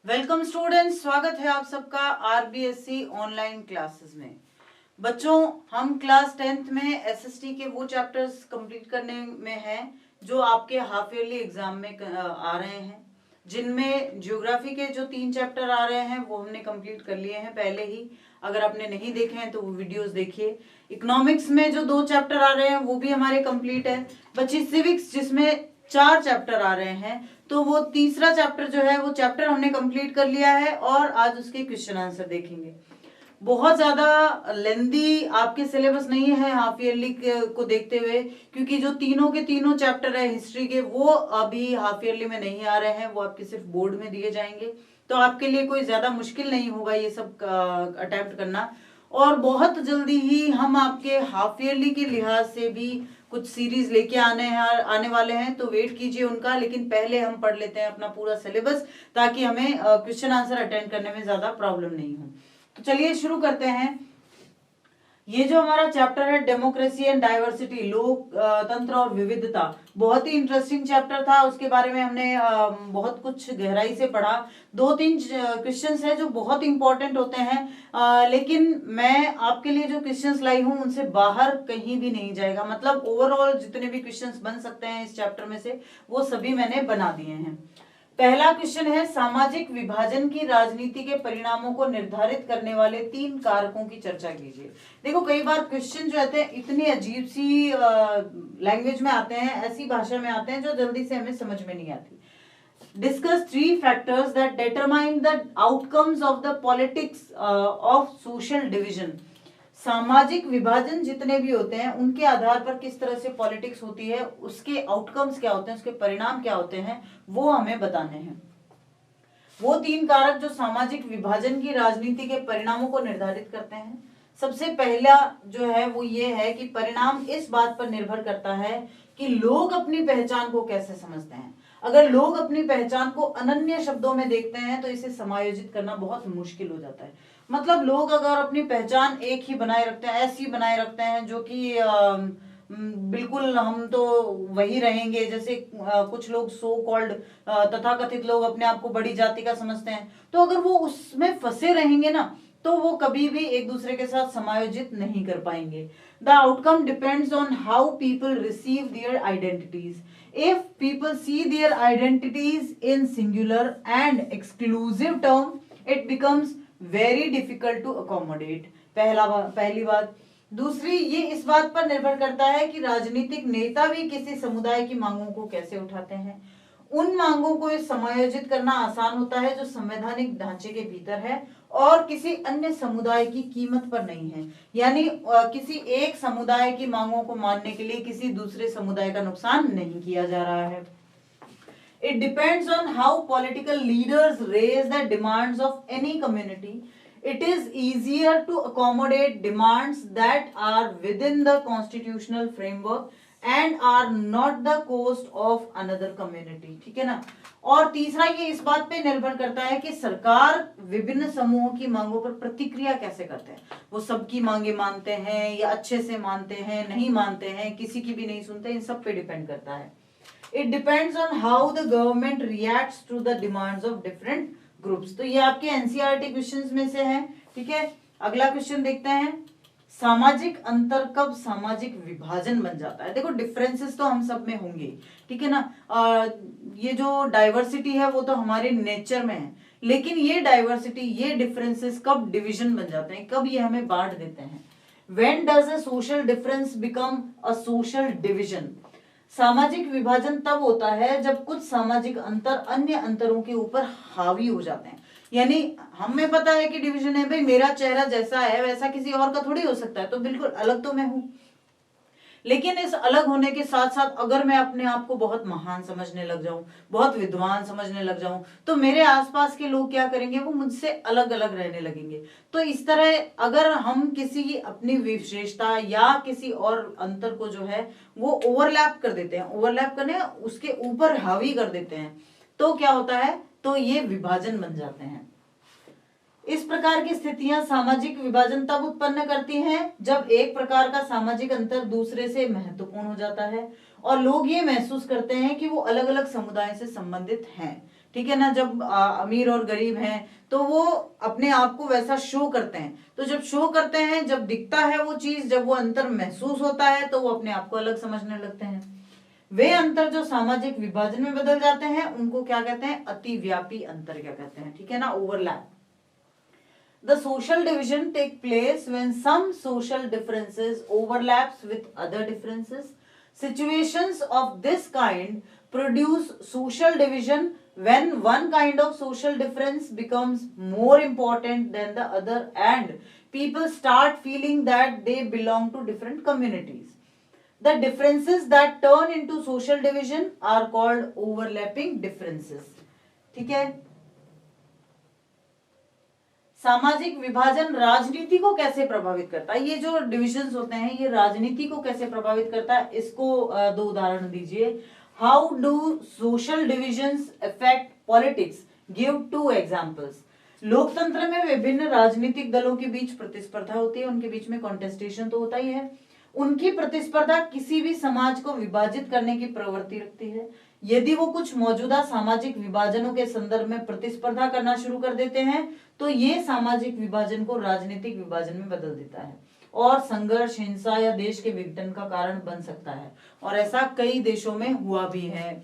Welcome students, स्वागत है आप सबका आरबीएससी ऑनलाइन क्लासेस में। बच्चों, हम क्लास 10th में एसएसटी के वो चैप्टर्स कंप्लीट करने में हैं जो आपके हाफ ईयरली एग्जाम में आ रहे हैं, जिनमें ज्योग्राफी के जो 3 चैप्टर आ रहे हैं वो हमने कंप्लीट कर लिए हैं पहले ही। अगर आपने नहीं देखे हैं तो वो वीडियोस देखिए। इकोनॉमिक्स में जो 2 चैप्टर आ रहे हैं वो भी हमारे कंप्लीट है। बच्चे सिविक्स जिसमें 4 चैप्टर आ रहे हैं, तो वो तीसरा चैप्टर जो है वो चैप्टर हमने कंप्लीट कर लिया है और आज उसके क्वेश्चन आंसर देखेंगे। बहुत ज्यादा लेंदी आपके सिलेबस नहीं है हाफ ईयरली को देखते हुए, क्योंकि जो तीनों के तीनों चैप्टर है हिस्ट्री के वो अभी हाफ ईयरली में नहीं आ रहे हैं, वो आपके सिर्फ बोर्ड में दिए जाएंगे। तो आपके लिए कोई ज्यादा मुश्किल नहीं होगा ये सब अटेम्प्ट करना। और बहुत जल्दी ही हम आपके हाफ ईयरली के लिहाज से भी कुछ सीरीज लेके आने वाले हैं, तो वेट कीजिए उनका। लेकिन पहले हम पढ़ लेते हैं अपना पूरा सिलेबस, ताकि हमें क्वेश्चन आंसर अटेंड करने में ज्यादा प्रॉब्लम नहीं हो। तो चलिए शुरू करते हैं। ये जो हमारा चैप्टर है डेमोक्रेसी एंड डाइवर्सिटी, लोकतंत्र और विविधता, बहुत ही इंटरेस्टिंग चैप्टर था। उसके बारे में हमने बहुत कुछ गहराई से पढ़ा। 2-3 क्वेश्चंस हैं जो बहुत इंपॉर्टेंट होते हैं, लेकिन मैं आपके लिए जो क्वेश्चंस लाई हूं उनसे बाहर कहीं भी नहीं जाएगा। मतलब ओवरऑल जितने भी क्वेश्चंस बन सकते हैं इस चैप्टर में से वो सभी मैंने बना दिए हैं। पहला क्वेश्चन है, सामाजिक विभाजन की राजनीति के परिणामों को निर्धारित करने वाले 3 कारकों की चर्चा कीजिए। देखो, कई बार क्वेश्चन जो रहते हैं इतनी अजीब सी लैंग्वेज में आते हैं, ऐसी भाषा में आते हैं जो जल्दी से हमें समझ में नहीं आती। Discuss 3 factors that determine the outcomes of the politics of social division. सामाजिक विभाजन जितने भी होते हैं उनके आधार पर किस तरह से पॉलिटिक्स होती है, उसके आउटकम्स क्या होते हैं, उसके परिणाम क्या होते हैं, वो हमें बताने हैं। वो 3 कारक जो सामाजिक विभाजन की राजनीति के परिणामों को निर्धारित करते हैं। सबसे पहला जो है वो ये है कि परिणाम इस बात पर निर्भर करता है कि लोग अपनी पहचान को कैसे समझते हैं। अगर लोग अपनी पहचान को अनन्य शब्दों में देखते हैं तो इसे समायोजित करना बहुत मुश्किल हो जाता है। मतलब लोग अगर अपनी पहचान एक ही बनाए रखते हैं, ऐसी बनाए रखते हैं जो कि बिल्कुल हम तो वही रहेंगे, जैसे कुछ लोग सो कॉल्ड तथाकथित लोग अपने आप को बड़ी जाति का समझते हैं, तो अगर वो उसमें फंसे रहेंगे ना तो वो कभी भी एक दूसरे के साथ समायोजित नहीं कर पाएंगे। The outcome depends on how people receive their identities. If people see their identities in singular and exclusive term, it becomes very difficult to accommodate. पहली बात। दूसरी, ये इस बात पर निर्भर करता है कि राजनीतिक नेता भी किसी समुदाय की मांगों को कैसे उठाते हैं। उन मांगों को समायोजित करना आसान होता है जो संवैधानिक ढांचे के भीतर है और किसी अन्य समुदाय की कीमत पर नहीं है। यानी किसी एक समुदाय की मांगों को मानने के लिए किसी दूसरे समुदाय का नुकसान नहीं किया जा रहा है। It depends on how political leaders raise the demands of any community. It is easier to accommodate demands that are within the constitutional framework and are not the cost of another community. ठीक है ना। और तीसरा, ये इस बात पे निर्भर करता है कि सरकार विभिन्न समूहों की मांगों पर प्रतिक्रिया कैसे करते हैं। वो सबकी मांगे मानते हैं या अच्छे से मानते हैं, नहीं मानते हैं, किसी की भी नहीं सुनते, इन सब पे डिपेंड करता है। It depends on how the government reacts to the demands of different groups. तो ये आपके एनसीईआरटी क्वेश्चंस में से है। ठीक है, अगला क्वेश्चन देखते हैं। सामाजिक अंतर कब सामाजिक विभाजन बन जाता है। देखो, डिफरेंसेस तो हम सब में होंगे, ठीक है ना। ये जो डाइवर्सिटी है वो तो हमारे नेचर में है, लेकिन ये डाइवर्सिटी, ये डिफरेंसेस कब डिविजन बन जाते हैं, कब ये हमें बांट देते हैं। When does a social difference become a social division? सामाजिक विभाजन तब होता है जब कुछ सामाजिक अंतर अन्य अंतरों के ऊपर हावी हो जाते हैं। यानी हमें पता है कि डिवीजन है, भाई मेरा चेहरा जैसा है वैसा किसी और का थोड़ी हो सकता है, तो बिल्कुल अलग तो मैं हूं। लेकिन इस अलग होने के साथ साथ अगर मैं अपने आप को बहुत महान समझने लग जाऊं, बहुत विद्वान समझने लग जाऊं, तो मेरे आसपास के लोग क्या करेंगे, वो मुझसे अलग अलग रहने लगेंगे। तो इस तरह अगर हम किसी अपनी विशेषता या किसी और अंतर को जो है वो ओवरलैप कर देते हैं, ओवरलैप करने उसके ऊपर हावी कर देते हैं, तो क्या होता है, तो ये विभाजन बन जाते हैं। इस प्रकार की स्थितियां सामाजिक विभाजन तब उत्पन्न करती हैं जब एक प्रकार का सामाजिक अंतर दूसरे से महत्वपूर्ण हो जाता है और लोग ये महसूस करते हैं कि वो अलग अलग समुदाय से संबंधित हैं। ठीक है ना। जब अमीर और गरीब हैं तो वो अपने आप को वैसा शो करते हैं, तो जब शो करते हैं, जब दिखता है वो चीज, जब वो अंतर महसूस होता है तो वो अपने आप को अलग समझने लगते हैं। वे अंतर जो सामाजिक विभाजन में बदल जाते हैं उनको क्या कहते हैं, अतिव्यापी अंतर क्या कहते हैं, ठीक है ना, overlap. The social division take place when some social differences overlaps with other differences. Situations of this kind produce social division when one kind of social difference becomes more important than the other and people start feeling that they belong to different communities. The differences that turn into social division are called overlapping differences. ठीक है। सामाजिक विभाजन राजनीति को कैसे प्रभावित करता है, ये जो डिविजन्स होते हैं ये राजनीति को कैसे प्रभावित करता है, इसको दो उदाहरण दीजिए। How do social divisions affect politics, give 2 examples. लोकतंत्र में विभिन्न राजनीतिक दलों के बीच प्रतिस्पर्धा होती है, उनके बीच में कॉन्टेस्टेशन तो होता ही है। उनकी प्रतिस्पर्धा किसी भी समाज को विभाजित करने की प्रवृत्ति रखती है। यदि वो कुछ मौजूदा सामाजिक विभाजनों के संदर्भ में प्रतिस्पर्धा करना शुरू कर देते हैं तो ये सामाजिक विभाजन को राजनीतिक विभाजन में बदल देता है और संघर्ष, हिंसा या देश के विघटन का कारण बन सकता है, और ऐसा कई देशों में हुआ भी है।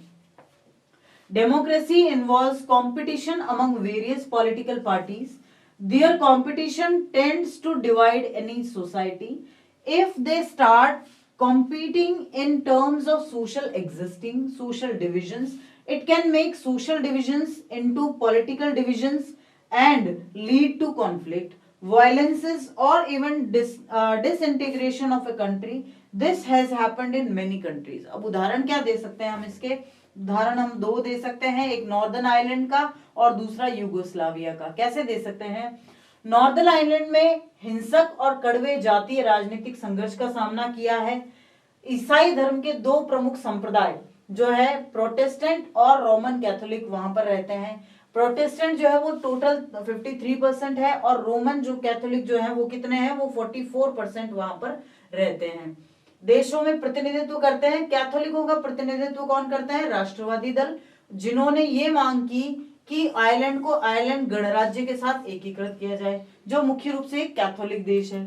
Democracy involves competition among various political parties. Their competition tends to divide any society if they start competing in terms of social divisions, it can make social divisions into political divisions and lead to conflict, violences or even disintegration of a country. This has happened in many countries. अब उदाहरण क्या दे सकते हैं हम इसके, उदाहरण हम 2 दे सकते हैं, एक नॉर्दर्न आयरलैंड का और दूसरा यूगोस्लाविया का। कैसे दे सकते हैं? नॉर्दर्न आयरलैंड में हिंसक और कड़वे जातीय राजनीतिक संघर्ष का सामना किया है। ईसाई धर्म के 2 प्रमुख संप्रदाय जो है प्रोटेस्टेंट और रोमन कैथोलिक वहां पर रहते हैं। प्रोटेस्टेंट जो है वो टोटल 53% है और रोमन जो कैथोलिक जो है वो कितने हैं, वो 44% वहां पर रहते हैं। देशों में प्रतिनिधित्व करते हैं, कैथोलिकों का प्रतिनिधित्व कौन करते हैं? राष्ट्रवादी दल, जिन्होंने ये मांग की कि आयरलैंड को आयरलैंड गणराज्य के साथ एकीकृत किया जाए, जो मुख्य रूप से एक कैथोलिक देश है।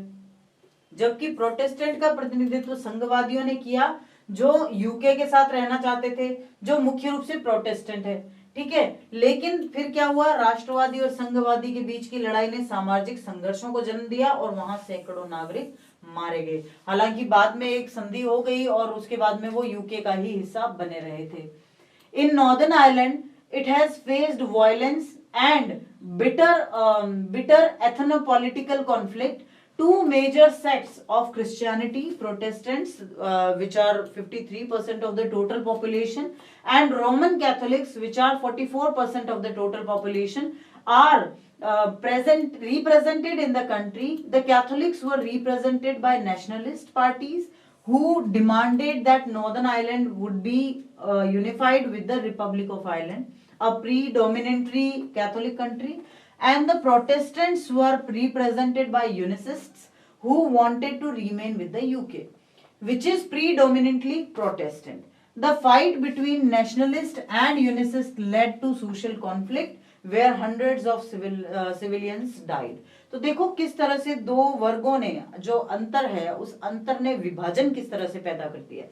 जबकि प्रोटेस्टेंट का प्रतिनिधित्व संघवादियों ने किया, जो यूके के साथ रहना चाहते थे, जो मुख्य रूप से प्रोटेस्टेंट है, ठीक है। लेकिन फिर क्या हुआ, राष्ट्रवादी और संघवादी के बीच की लड़ाई ने सामाजिक संघर्षों को जन्म दिया और वहां सैकड़ों नागरिक मारे गए। हालांकि बाद में एक संधि हो गई और उसके बाद में वो यूके का ही हिस्सा बने रहे थे। In northern Ireland it has faced violence and bitter ethno-political conflict. 2 major sects of Christianity, Protestants, which are 53% of the total population, and Roman Catholics, which are 44% of the total population, are represented in the country. The Catholics were represented by nationalist parties who demanded that Northern Ireland would be unified with the Republic of Ireland, a predominantly Catholic country, and the Protestants were represented by Unicists who wanted to remain with the UK, which is predominantly Protestant. The fight between nationalists and Unicists led to social conflict where hundreds of civilians died. तो देखो किस तरह से 2 वर्गों ने जो अंतर है उस अंतर ने विभाजन किस तरह से पैदा कर दिया।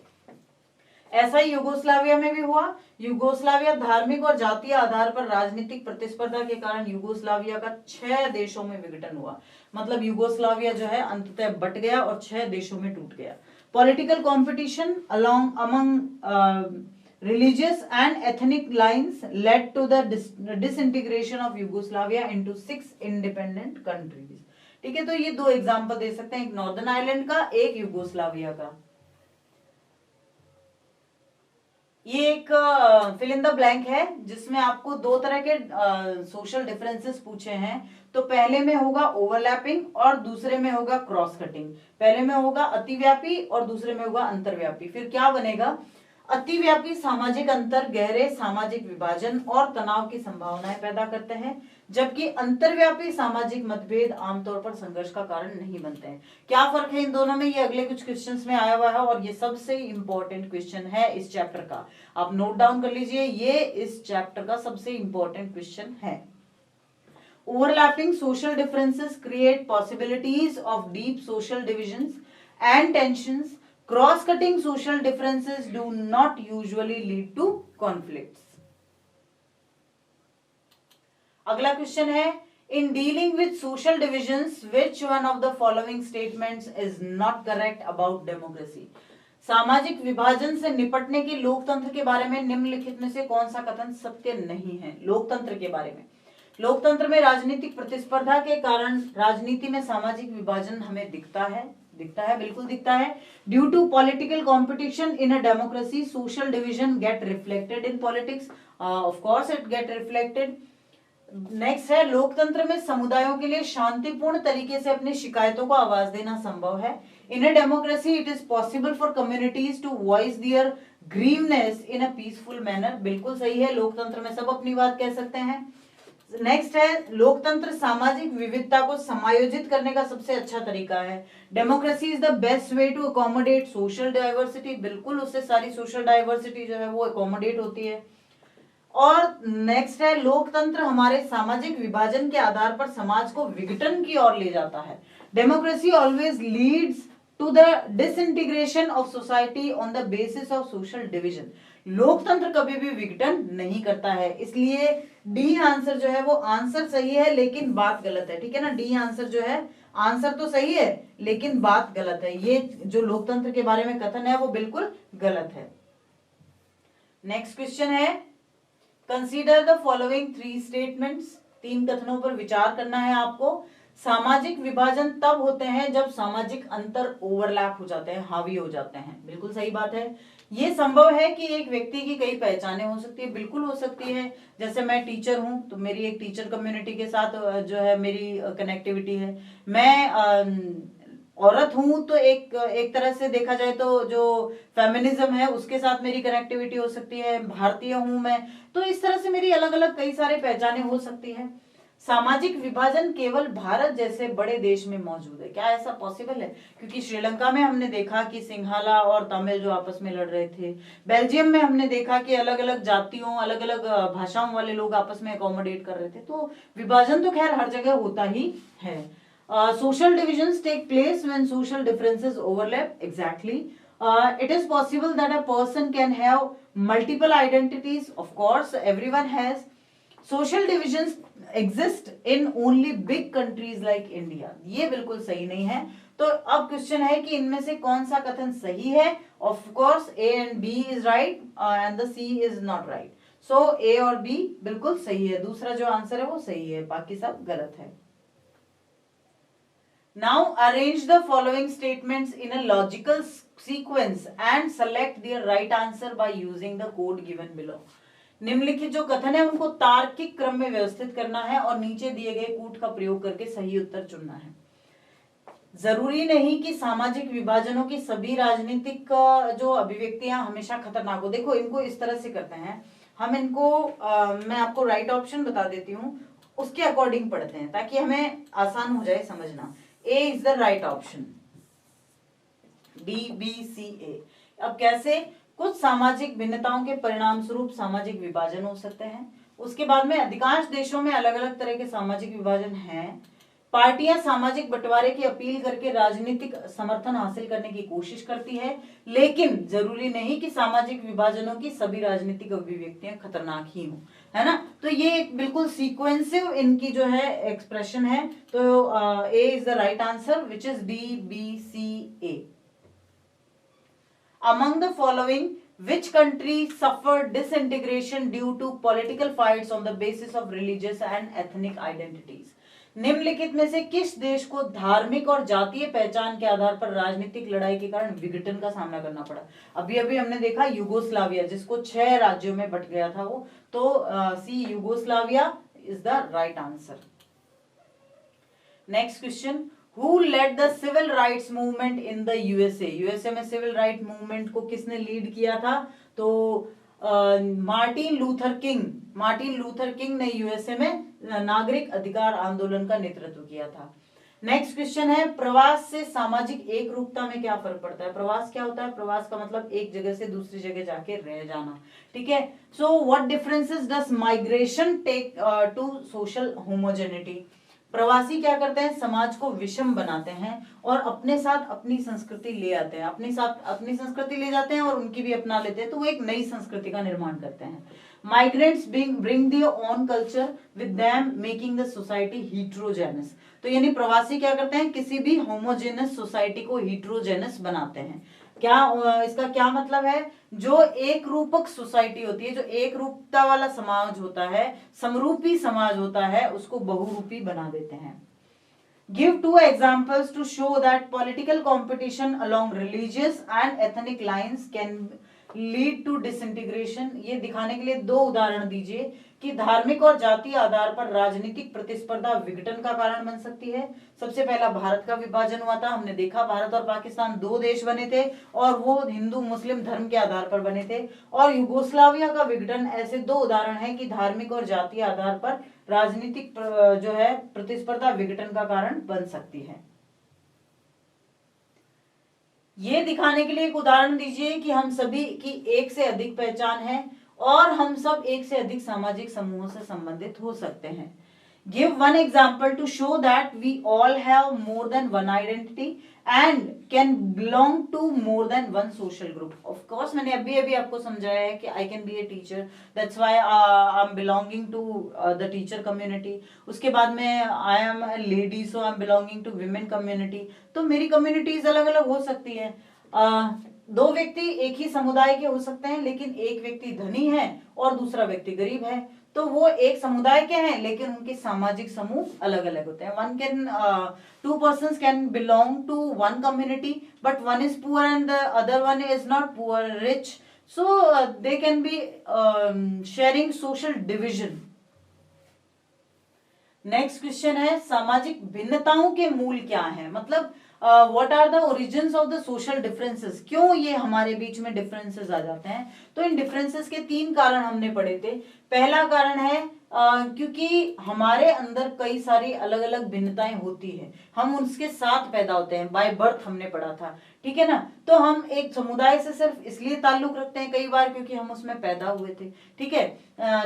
ऐसा ही यूगोस्लाविया में भी हुआ। यूगोस्लाविया धार्मिक और जातीय आधार पर राजनीतिक प्रतिस्पर्धा के कारण यूगोस्लाविया का 6 देशों में विघटन हुआ। मतलब यूगोस्लाविया जो है अंततः बट गया और 6 देशों में टूट गया। Political competition among religious and ethnic lines led to the disintegration of Yugoslavia into 6 independent countries. ठीक है, तो ये 2 एग्जांपल दे सकते हैं, एक नॉर्दर्न आयरलैंड का, एक यूगोस्लाविया का। ये एक फिल इन द ब्लैंक है जिसमें आपको 2 तरह के सोशल डिफरेंसेस पूछे हैं। तो पहले में होगा ओवरलैपिंग और दूसरे में होगा क्रॉस कटिंग। पहले में होगा अतिव्यापी और दूसरे में होगा अंतर्व्यापी। फिर क्या बनेगा, अतिव्यापी सामाजिक अंतर गहरे सामाजिक विभाजन और तनाव की संभावनाएं पैदा करते हैं, जबकि अंतर्व्यापी सामाजिक मतभेद आमतौर पर संघर्ष का कारण नहीं बनते हैं। क्या फर्क है इन दोनों में, ये अगले कुछ क्वेश्चंस में आया हुआ है और ये सबसे इंपॉर्टेंट क्वेश्चन है इस चैप्टर का। आप नोट डाउन कर लीजिए, ये इस चैप्टर का सबसे इंपॉर्टेंट क्वेश्चन है। Overlapping social differences create possibilities of deep social divisions and tensions. Cross-cutting social differences do not usually lead to conflicts. अगला क्वेश्चन है, in dealing with social divisions, which one of the following statements is not correct about democracy? सामाजिक विभाजन से निपटने की लोकतंत्र के बारे में निम्नलिखित में से कौन सा कथन सत्य नहीं है? लोकतंत्र के बारे में, लोकतंत्र में राजनीतिक प्रतिस्पर्धा के कारण राजनीति में सामाजिक विभाजन हमें दिखता है, बिल्कुल दिखता है। Due to political competition in a democracy social division get reflected in politics, of course it get reflected. Next है, लोकतंत्र में समुदायों के लिए शांतिपूर्ण तरीके से अपनी शिकायतों को आवाज देना संभव है। In a democracy it is possible for communities to voice their grievance in a peaceful manner, बिल्कुल सही है, लोकतंत्र में सब अपनी बात कह सकते हैं। नेक्स्ट है, लोकतंत्र सामाजिक विविधता को समायोजित करने का सबसे अच्छा तरीका है। Democracy is the best way to accommodate social diversity, बिल्कुल उससे सारी सोशल डाइवर्सिटी जो है वो अकोमोडेट होती है। और नेक्स्ट है, लोकतंत्र हमारे सामाजिक विभाजन के आधार पर समाज को विघटन की ओर ले जाता है। Democracy always leads to the disintegration of society on the basis of social division. लोकतंत्र कभी भी विघटन नहीं करता है, इसलिए डी आंसर जो है वो आंसर सही है लेकिन बात गलत है, ठीक है ना। डी आंसर जो है, आंसर तो सही है लेकिन बात गलत है, ये जो लोकतंत्र के बारे में कथन है वो बिल्कुल गलत है। नेक्स्ट क्वेश्चन है, कंसीडर द फॉलोइंग 3 स्टेटमेंट्स, 3 कथनों पर विचार करना है आपको। सामाजिक विभाजन तब होते हैं जब सामाजिक अंतर ओवरलैप हो जाते हैं, हावी हो जाते हैं, बिल्कुल सही बात है। ये संभव है कि एक व्यक्ति की कई पहचानें हो सकती है, बिल्कुल हो सकती है। जैसे मैं टीचर हूं तो मेरी एक टीचर कम्युनिटी के साथ जो है मेरी कनेक्टिविटी है। मैं औरत हूं तो एक तरह से देखा जाए तो जो फेमिनिज्म है उसके साथ मेरी कनेक्टिविटी हो सकती है। भारतीय हूं मैं, तो इस तरह से मेरी अलग अलग कई सारे पहचानें हो सकती हैं। सामाजिक विभाजन केवल भारत जैसे बड़े देश में मौजूद है, क्या ऐसा पॉसिबल है? क्योंकि श्रीलंका में हमने देखा कि सिंहाला और तमिल जो आपस में लड़ रहे थे, बेल्जियम में हमने देखा कि अलग अलग जातियों अलग अलग भाषाओं वाले लोग आपस में अकोमोडेट कर रहे थे। तो विभाजन तो खैर हर जगह होता ही है। Social divisions take place when social differences overlap, exactly. It is possible that a person can have multiple identities, of course everyone has. Social divisions exist in only big countries like India, ये बिल्कुल सही नहीं है। तो अब question है कि इनमें से कौन सा कथन सही है? Of course A and B is right and the C is not right. So A और B बिल्कुल सही है, दूसरा जो आंसर है वो सही है, बाकी सब गलत है। Now arrange the following statements in a logical sequence and select their right answer by using the code given below. निम्नलिखित जो कथन है उनको तार्किक क्रम में व्यवस्थित करना है और नीचे दिए गए कूट का प्रयोग करके सही उत्तर चुनना है। जरूरी नहीं कि सामाजिक विभाजनों की सभी राजनीतिक जो अभिव्यक्तियां हमेशा खतरनाक हो। देखो इनको इस तरह से करते हैं हम, इनको मैं आपको राइट ऑप्शन बता देती हूँ, उसके अकॉर्डिंग पढ़ते हैं ताकि हमें आसान हो जाए समझना। A is the right option, D B C A. अब कैसे? कुछ सामाजिक भिन्नताओं के परिणाम स्वरूप सामाजिक विभाजन हो सकते हैं। उसके बाद में अधिकांश देशों में अलग अलग तरह के सामाजिक विभाजन हैं। पार्टियां सामाजिक बंटवारे की अपील करके राजनीतिक समर्थन हासिल करने की कोशिश करती है, लेकिन जरूरी नहीं कि सामाजिक विभाजनों की सभी राजनीतिक अभिव्यक्तियां खतरनाक ही हों, है ना। तो ये एक बिल्कुल सीक्वेंसिव इनकी जो है एक्सप्रेशन है। तो A is the right answer which is D B C A. Among the following, which country suffered disintegration due to political fights on the basis of religious and ethnic identities? निम्नलिखित में से किस देश को धार्मिक और जातीय पहचान के आधार पर राजनीतिक लड़ाई के कारण विघटन का सामना करना पड़ा? अभी अभी हमने देखा यूगोस्लाविया, जिसको 6 राज्यों में बट गया था वो। तो C Yugoslavia is the right answer. Next question, Who led the civil rights movement in the USA? USA में सिविल राइट मूवमेंट को किसने लीड किया था? तो मार्टिन लूथर किंग ने यूएसए में नागरिक अधिकार आंदोलन का नेतृत्व किया था। नेक्स्ट क्वेश्चन है, प्रवास से सामाजिक एक रूपता में क्या फर्क पड़ता है? प्रवास क्या होता है? प्रवास का मतलब एक जगह से दूसरी जगह जाके रह जाना, ठीक है। So what differences does migration take to social homogeneity? प्रवासी क्या करते हैं? समाज को विषम बनाते हैं और अपने साथ अपनी संस्कृति ले आते हैं, अपने साथ अपनी संस्कृति ले जाते हैं और उनकी भी अपना लेते हैं, तो वो एक नई संस्कृति का निर्माण करते हैं। Migrants bring their own culture with them, making the society heterogeneous। तो यानी प्रवासी क्या करते हैं? किसी भी होमोजेनस सोसाइटी को हीट्रोजेनस बनाते हैं। क्या इसका क्या मतलब है? जो एक रूपक सोसाइटी होती है, जो एक रूपता वाला समाज होता है, समरूपी समाज होता है, उसको बहुरूपी बना देते हैं। Give two examples to show that political competition along religious and ethnic lines can lead to disintegration. ये दिखाने के लिए दो उदाहरण दीजिए कि धार्मिक और जातीय आधार पर राजनीतिक प्रतिस्पर्धा विघटन का कारण बन सकती है। सबसे पहला भारत का विभाजन हुआ था, हमने देखा भारत और पाकिस्तान दो देश बने थे और वो हिंदू मुस्लिम धर्म के आधार पर बने थे। और युगोस्लाविया का विघटन, ऐसे दो उदाहरण है कि धार्मिक और जातीय आधार पर राजनीतिक जो है प्रतिस्पर्धा विघटन का कारण बन सकती है। ये दिखाने के लिए एक उदाहरण दीजिए कि हम सभी की एक से अधिक पहचान है और हम सब एक से अधिक सामाजिक समूहों से संबंधित हो सकते हैं। Give one example to show that we all have more than one identity and can belong to more than one social group. Of course, मैंने अभी आपको समझाया है कि I can be a teacher, that's why I'm belonging to the teacher community. उसके बाद में I am a lady, so I'm belonging to women community. तो मेरी communities अलग अलग हो सकती है। दो व्यक्ति एक ही समुदाय के हो सकते हैं, लेकिन एक व्यक्ति धनी है और दूसरा व्यक्ति गरीब है, तो वो एक समुदाय के हैं लेकिन उनके सामाजिक समूह अलग अलग होते हैं। Two persons can belong to one community but one is poor and the other one is not poor, rich, so they can be sharing social division. Next question है, सामाजिक भिन्नताओं के मूल क्या है? मतलब what are the origins of the social differences? क्यों ये हमारे बीच में डिफरेंसेस आ जाते हैं? तो इन डिफरेंसेस के तीन कारण हमने पढ़े थे। पहला कारण है क्योंकि हमारे अंदर कई सारी अलग अलग भिन्नताएं होती है, हम उसके साथ पैदा होते हैं, बाय बर्थ हमने पढ़ा था, ठीक है ना। तो हम एक समुदाय से सिर्फ इसलिए ताल्लुक रखते हैं कई बार क्योंकि हम उसमें पैदा हुए थे, ठीक है,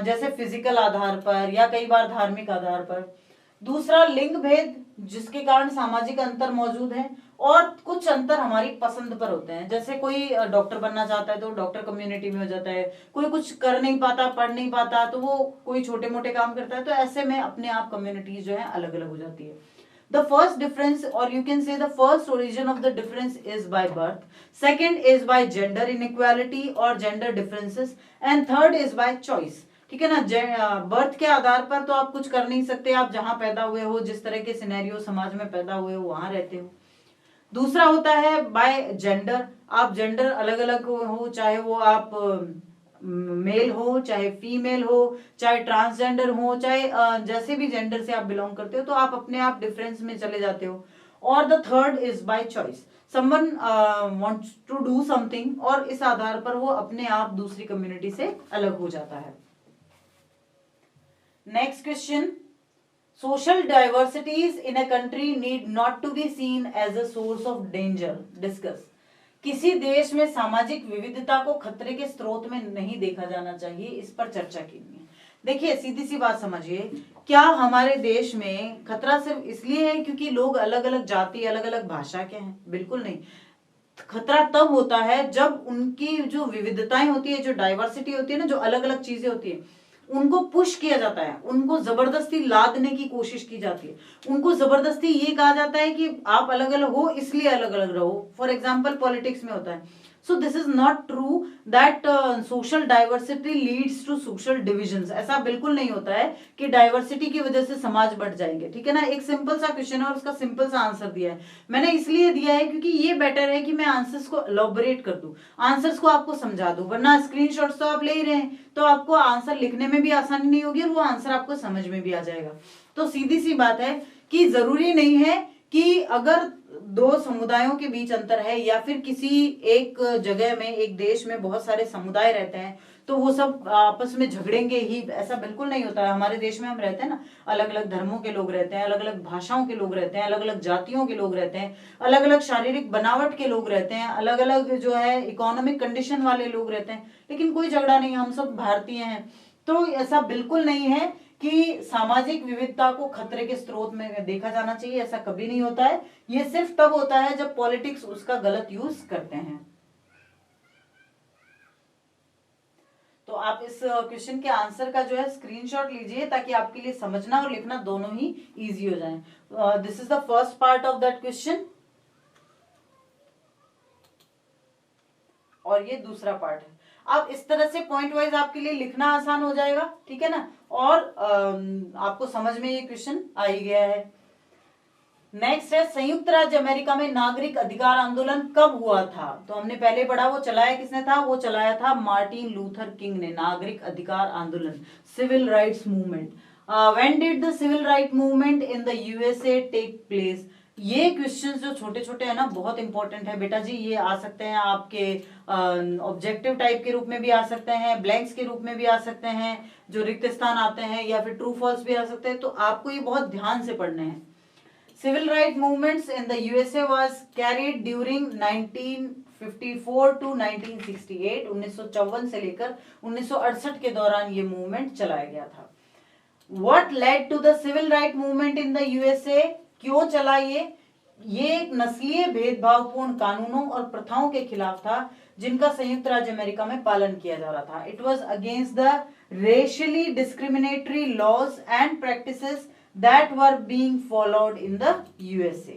जैसे फिजिकल आधार पर या कई बार धार्मिक आधार पर। दूसरा, लिंग भेद, जिसके कारण सामाजिक अंतर मौजूद है, और कुछ अंतर हमारी पसंद पर होते हैं, जैसे कोई डॉक्टर बनना चाहता है तो डॉक्टर कम्युनिटी में हो जाता है, कोई कुछ कर नहीं पाता, पढ़ नहीं पाता, तो वो कोई छोटे मोटे काम करता है, तो ऐसे में अपने आप कम्युनिटीज जो है अलग अलग हो जाती है। The first difference, or you can say the first origin of the difference is by birth, second is by gender inequality or gender differences, and third is by choice। ठीक है ना, बर्थ के आधार पर तो आप कुछ कर नहीं सकते, आप जहां पैदा हुए हो, जिस तरह के सिनेरियो समाज में पैदा हुए हो वहां रहते हो। दूसरा होता है बाय जेंडर, आप जेंडर अलग अलग हो, चाहे वो आप मेल हो, चाहे फीमेल हो, चाहे ट्रांसजेंडर हो, चाहे जैसे भी जेंडर से आप बिलोंग करते हो, तो आप अपने आप डिफरेंस में चले जाते हो। और the third is by choice, someone wants to do something और इस आधार पर वो अपने आप दूसरी कम्युनिटी से अलग हो जाता है। Next question, social diversities in a country need not to be seen as a source of danger. Discuss। किसी देश में सामाजिक विविधता को खतरे के स्रोत में नहीं देखा जाना चाहिए, इस पर चर्चा कीजिए। देखिए, सीधी सी बात समझिए, क्या हमारे देश में खतरा सिर्फ इसलिए है क्योंकि लोग अलग अलग जाति अलग अलग भाषा के हैं? बिल्कुल नहीं। खतरा तब होता है जब उनकी जो विविधताएं होती है, जो डाइवर्सिटी होती है ना, जो अलग अलग चीजें होती है, उनको पुश किया जाता है, उनको जबरदस्ती लादने की कोशिश की जाती है, उनको जबरदस्ती ये कहा जाता है कि आप अलग अलग हो इसलिए अलग अलग रहो। फॉर एग्जाम्पल पॉलिटिक्स में होता है। So this is not true that social diversity leads to social divisions. ऐसा बिल्कुल नहीं होता है कि डाइवर्सिटी की वजह से समाज बढ़ जाएंगे, ठीक है ना। एक सिंपल सा क्वेश्चन है और उसका सिंपल सा आंसर दिया है। मैंने इसलिए दिया है क्योंकि ये बेटर है कि मैं आंसर्स को एलॉबरेट कर दूं, आंसर्स को आपको समझा दूं, वरना स्क्रीनशॉट्स तो आप ले ही रहे हैं तो आपको आंसर लिखने में भी आसानी नहीं होगी और वो आंसर आपको समझ में भी आ जाएगा। तो सीधी सी बात है कि जरूरी नहीं है कि अगर दो समुदायों के बीच अंतर है या फिर किसी एक जगह में, एक देश में बहुत सारे समुदाय रहते हैं तो वो सब आपस में झगड़ेंगे ही, ऐसा बिल्कुल नहीं होता है। हमारे देश में हम रहते हैं ना, अलग अलग धर्मों के लोग रहते हैं, अलग अलग भाषाओं के लोग रहते हैं, अलग अलग जातियों के लोग रहते हैं, अलग अलग शारीरिक बनावट के लोग रहते हैं, अलग अलग जो है इकोनॉमिक कंडीशन वाले लोग रहते हैं, लेकिन कोई झगड़ा नहीं, हम सब भारतीय हैं। तो ऐसा बिल्कुल नहीं है कि सामाजिक विविधता को खतरे के स्रोत में देखा जाना चाहिए, ऐसा कभी नहीं होता है। ये सिर्फ तब होता है जब पॉलिटिक्स उसका गलत यूज करते हैं। तो आप इस क्वेश्चन के आंसर का जो है स्क्रीनशॉट लीजिए ताकि आपके लिए समझना और लिखना दोनों ही इजी हो जाए। This is the first part of that question और ये दूसरा पार्ट है। अब इस तरह से पॉइंट वाइज आपके लिए लिखना आसान हो जाएगा, ठीक है ना, और आपको समझ में ये क्वेश्चन आ ही गया है। नेक्स्ट है, संयुक्त राज्य अमेरिका में नागरिक अधिकार आंदोलन कब हुआ था? तो हमने पहले पढ़ा, वो चलाया किसने था? वो चलाया था मार्टिन लूथर किंग ने, नागरिक अधिकार आंदोलन, civil rights movement. When did the civil right movement in the USA take place? ये क्वेश्चंस जो छोटे छोटे हैं ना, बहुत इंपॉर्टेंट है बेटा जी। ये आ सकते हैं आपके ऑब्जेक्टिव टाइप के रूप में भी आ सकते हैं, ब्लैंक्स के रूप में भी आ सकते हैं, जो रिक्त स्थान आते हैं, या फिर ट्रू फॉल्स भी आ सकते हैं। तो आपको ये बहुत ध्यान से पढ़ने हैं। Civil rights movements in the USA was carried during 1954 to 1968, 1954 से लेकर 1968 के दौरान ये मूवमेंट चलाया गया था। What led to the civil right movement in the USA? क्यों चला ये एक नस्लीय भेदभावपूर्ण कानूनों और प्रथाओं के खिलाफ था जिनका संयुक्त राज्य अमेरिका में पालन किया जा रहा था। It was against the racially discriminatory laws and practices that were being followed in the USA.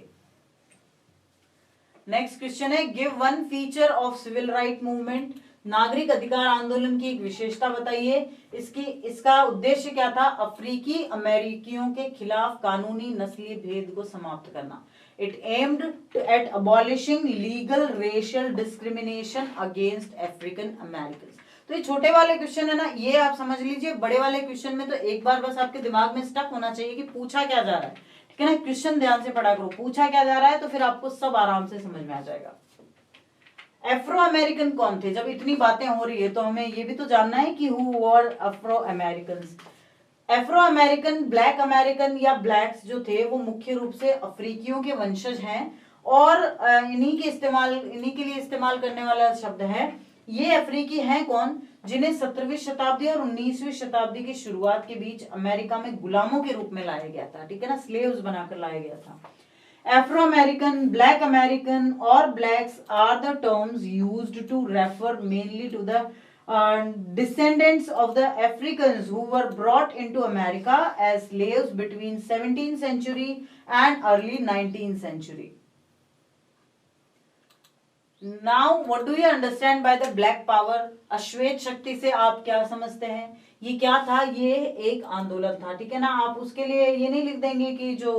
Next question है, give one feature of civil right movement. नागरिक अधिकार आंदोलन की एक विशेषता बताइए। इसका उद्देश्य क्या था? अफ्रीकी अमेरिकियों के खिलाफ कानूनी नस्ली भेद को समाप्त करना। It aimed at abolishing legal racial discrimination against African American. तो ये छोटे वाले क्वेश्चन है ना, ये आप समझ लीजिए। बड़े वाले क्वेश्चन में तो एक बार बस आपके दिमाग में स्टक होना चाहिए कि पूछा क्या जा रहा है, ठीक है ना। क्वेश्चन ध्यान से पढ़ा करो, पूछा क्या जा रहा है, तो फिर आपको सब आराम से समझ में आ जाएगा। अफ्रो अमेरिकन कौन थे? जब इतनी बातें हो रही है तो हमें ये भी तो जानना है कि who were Afro American. Afro American, black American या ब्लैक्स जो थे वो मुख्य रूप से अफ्रीकियों के वंशज हैं, और इन्हीं के लिए इस्तेमाल करने वाला शब्द है। ये अफ्रीकी हैं कौन? जिन्हें 17वीं शताब्दी और 19वीं शताब्दी की शुरुआत के बीच अमेरिका में गुलामों के रूप में लाया गया था, ठीक है ना, स्लेव्स बनाकर लाया गया था। अफ्रो अमेरिकन, ब्लैक अमेरिकन और blacks are the terms used to refer mainly to the descendants of the Africans who were brought into America as slaves between 17th century and early 19th century. Now, what do you understand by the black power? अश्वेत शक्ति से आप क्या समझते हैं? ये क्या था? ये एक आंदोलन था, ठीक है ना। आप उसके लिए ये नहीं लिख देंगे कि जो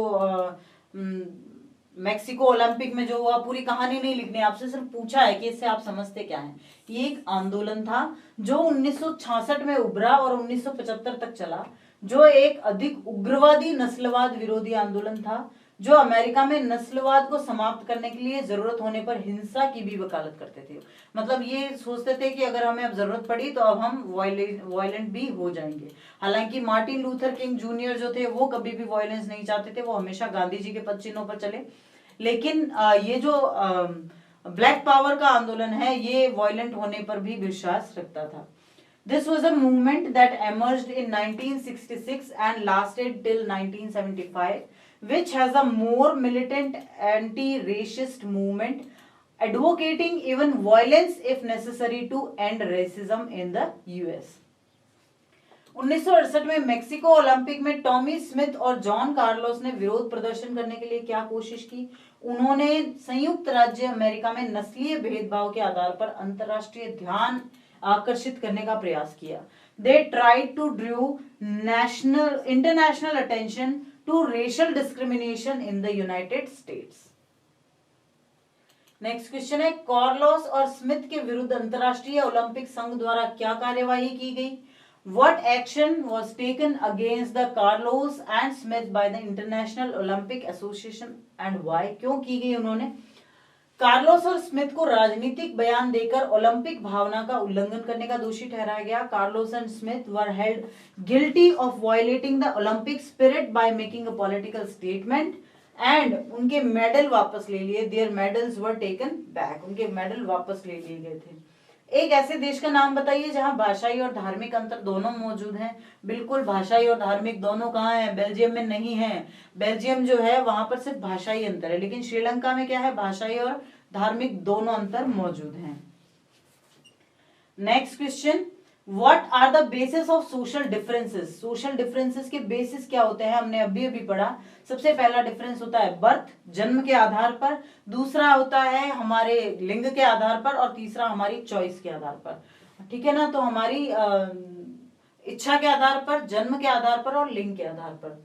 मैक्सिको ओलंपिक में जो हुआ, पूरी कहानी नहीं लिखनी, आपसे सिर्फ पूछा है कि इससे आप समझते क्या हैं। ये एक आंदोलन था जो 1966 में उभरा और 1975 तक चला, जो एक अधिक उग्रवादी नस्लवाद विरोधी आंदोलन था, जो अमेरिका में नस्लवाद को समाप्त करने के लिए जरूरत होने पर हिंसा की भी वकालत करते थे। मतलब ये सोचते थे कि अगर हमें अब जरूरत पड़ी तो अब हम वायलेंट भी हो जाएंगे। हालांकि मार्टिन लूथर किंग जूनियर जो थे वो कभी भी वायलेंस नहीं चाहते थे, वो हमेशा गांधी जी के पद चिन्हों पर चले। लेकिन ये जो ब्लैक पावर का आंदोलन है ये वायलेंट होने पर भी विश्वास रखता था। This was a movement that emerged in 1966 and lasted till 1975, which has a more militant anti-racist movement, advocating even violence if necessary to end racism in the US. 1968 में मैक्सिको ओलंपिक में Tommy Smith और John Carlos ने विरोध प्रदर्शन करने के लिए क्या कोशिश की? उन्होंने संयुक्त राज्य अमेरिका में नस्लीय भेदभाव के आधार पर अंतरराष्ट्रीय ध्यान आकर्षित करने का प्रयास किया। They tried to draw international attention to racial discrimination in the United States. Next question है, कार्लोस और स्मिथ के विरुद्ध अंतरराष्ट्रीय ओलंपिक संघ द्वारा क्या कार्यवाही की गई? What action was taken against the Carlos and Smith by the International Olympic Association and why? क्यों की गई उन्होंने? कार्लोस और स्मिथ को राजनीतिक बयान देकर ओलंपिक भावना का उल्लंघन करने का दोषी ठहराया गया। Carlos and Smith were held guilty of violating the Olympic spirit by making a political statement and उनके मेडल वापस ले लिए। Their medals were taken back, उनके मेडल वापस ले लिए गए थे। एक ऐसे देश का नाम बताइए जहां भाषाई और धार्मिक अंतर दोनों मौजूद हैं। बिल्कुल, भाषाई और धार्मिक दोनों कहाँ हैं? बेल्जियम में नहीं है। बेल्जियम जो है वहां पर सिर्फ भाषाई अंतर है, लेकिन श्रीलंका में क्या है? भाषाई और धार्मिक दोनों अंतर मौजूद हैं। Next question, what are the basis of social differences? Social differences के बेसिस क्या होते हैं? हमने अभी अभी पढ़ा। सबसे पहला डिफरेंस होता है बर्थ, जन्म के आधार पर, दूसरा होता है हमारे लिंग के आधार पर, और तीसरा हमारी चॉइस के आधार पर। ठीक है ना? तो हमारी इच्छा के आधार पर, जन्म के आधार पर और लिंग के आधार पर।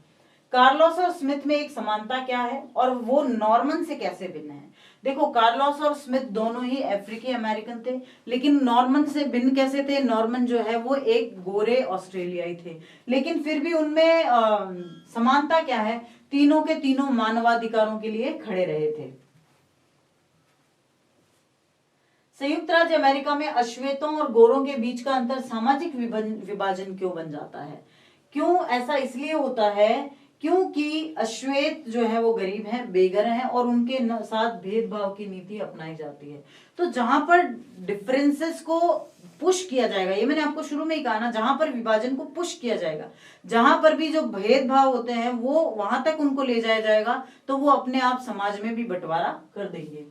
कार्लोस और स्मिथ में एक समानता क्या है और वो नॉर्मन से कैसे भिन्न है? देखो, कार्लोस और स्मिथ दोनों ही अफ्रीकी अमेरिकन थे, लेकिन नॉर्मन से भिन्न कैसे थे? नॉर्मन जो है वो एक गोरे ऑस्ट्रेलियाई थे, लेकिन फिर भी उनमें समानता क्या है? तीनों के तीनों मानवाधिकारों के लिए खड़े रहे थे। संयुक्त राज्य अमेरिका में अश्वेतों और गोरों के बीच का अंतर सामाजिक विभाजन क्यों बन जाता है? क्यों ऐसा इसलिए होता है क्योंकि अश्वेत जो है वो गरीब हैं, बेघर हैं और उनके साथ भेदभाव की नीति अपनाई जाती है। तो जहां पर डिफरेंसेस को पुश किया जाएगा, ये मैंने आपको शुरू में ही कहा ना, जहां पर विभाजन को पुश किया जाएगा, जहां पर भी जो भेदभाव होते हैं वो वहां तक उनको ले जाया जाएगा, तो वो अपने आप समाज में भी बंटवारा कर देंगे।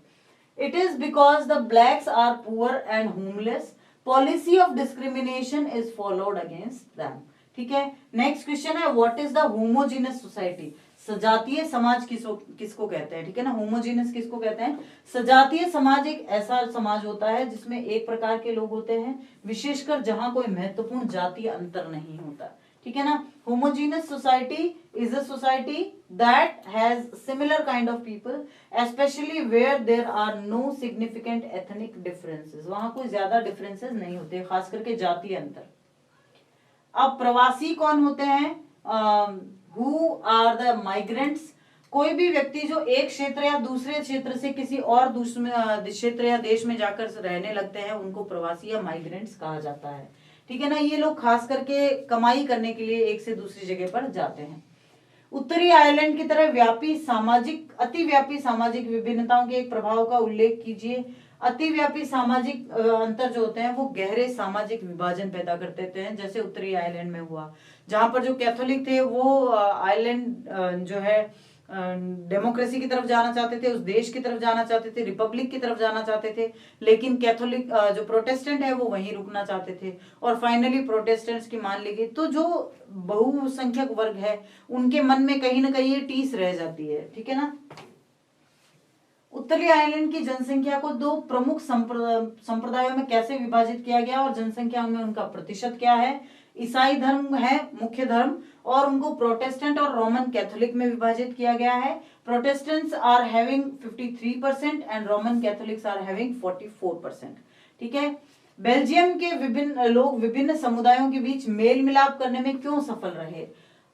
It is because the blacks are poor and homeless, policy of discrimination is followed against them. ठीक है, नेक्स्ट क्वेश्चन है, what is the homogeneous society? सजातीय समाज किसको कहते हैं? ठीक है ना, होमोजीनस किसको कहते हैं? सजातीय समाज एक ऐसा समाज होता है जिसमें एक प्रकार के लोग होते हैं, विशेषकर जहां कोई महत्वपूर्ण जातीय अंतर नहीं होता। ठीक है ना, homogeneous society is a society that has similar kind of people, specially where there are no significant ethnic differences. वहां कोई ज्यादा डिफरेंसेस नहीं होते, खास करके जातीय अंतर। अब प्रवासी कौन होते हैं? Who are the migrants? कोई भी व्यक्ति जो एक क्षेत्र या दूसरे क्षेत्र से किसी और दूसरे क्षेत्र या देश में जाकर रहने लगते हैं उनको प्रवासी या माइग्रेंट्स कहा जाता है। ठीक है ना, ये लोग खास करके कमाई करने के लिए एक से दूसरी जगह पर जाते हैं। उत्तरी आयरलैंड की तरह अतिव्यापी सामाजिक विभिन्नताओं के एक प्रभाव का उल्लेख कीजिए। अतिव्यापी सामाजिक अंतर जो होते हैं वो गहरे सामाजिक विभाजन पैदा करते हैं, जैसे उत्तरी आयरलैंड में हुआ, जहां पर जो कैथोलिक थे वो आयरलैंड जो है डेमोक्रेसी की तरफ जाना चाहते थे, उस देश की तरफ जाना चाहते थे, रिपब्लिक की तरफ जाना चाहते थे, लेकिन कैथोलिक जो प्रोटेस्टेंट है वो वहीं रुकना चाहते थे, और फाइनली प्रोटेस्टेंट्स की मान ली गई। तो जो बहुसंख्यक वर्ग है उनके मन में कहीं ना कहीं ये टीस रह जाती है। ठीक है ना। उत्तरी आयरलैंड की जनसंख्या को दो प्रमुख संप्रदायों में कैसे विभाजित किया गया और जनसंख्या में उनका प्रतिशत क्या है? ईसाई धर्म है मुख्य धर्म और उनको प्रोटेस्टेंट और रोमन कैथोलिक में विभाजित किया गया है। Protestants are having 53% and Roman Catholics are having 44%। ठीक है। बेल्जियम के विभिन्न समुदायों के बीच मेल मिलाप करने में क्यों सफल रहे?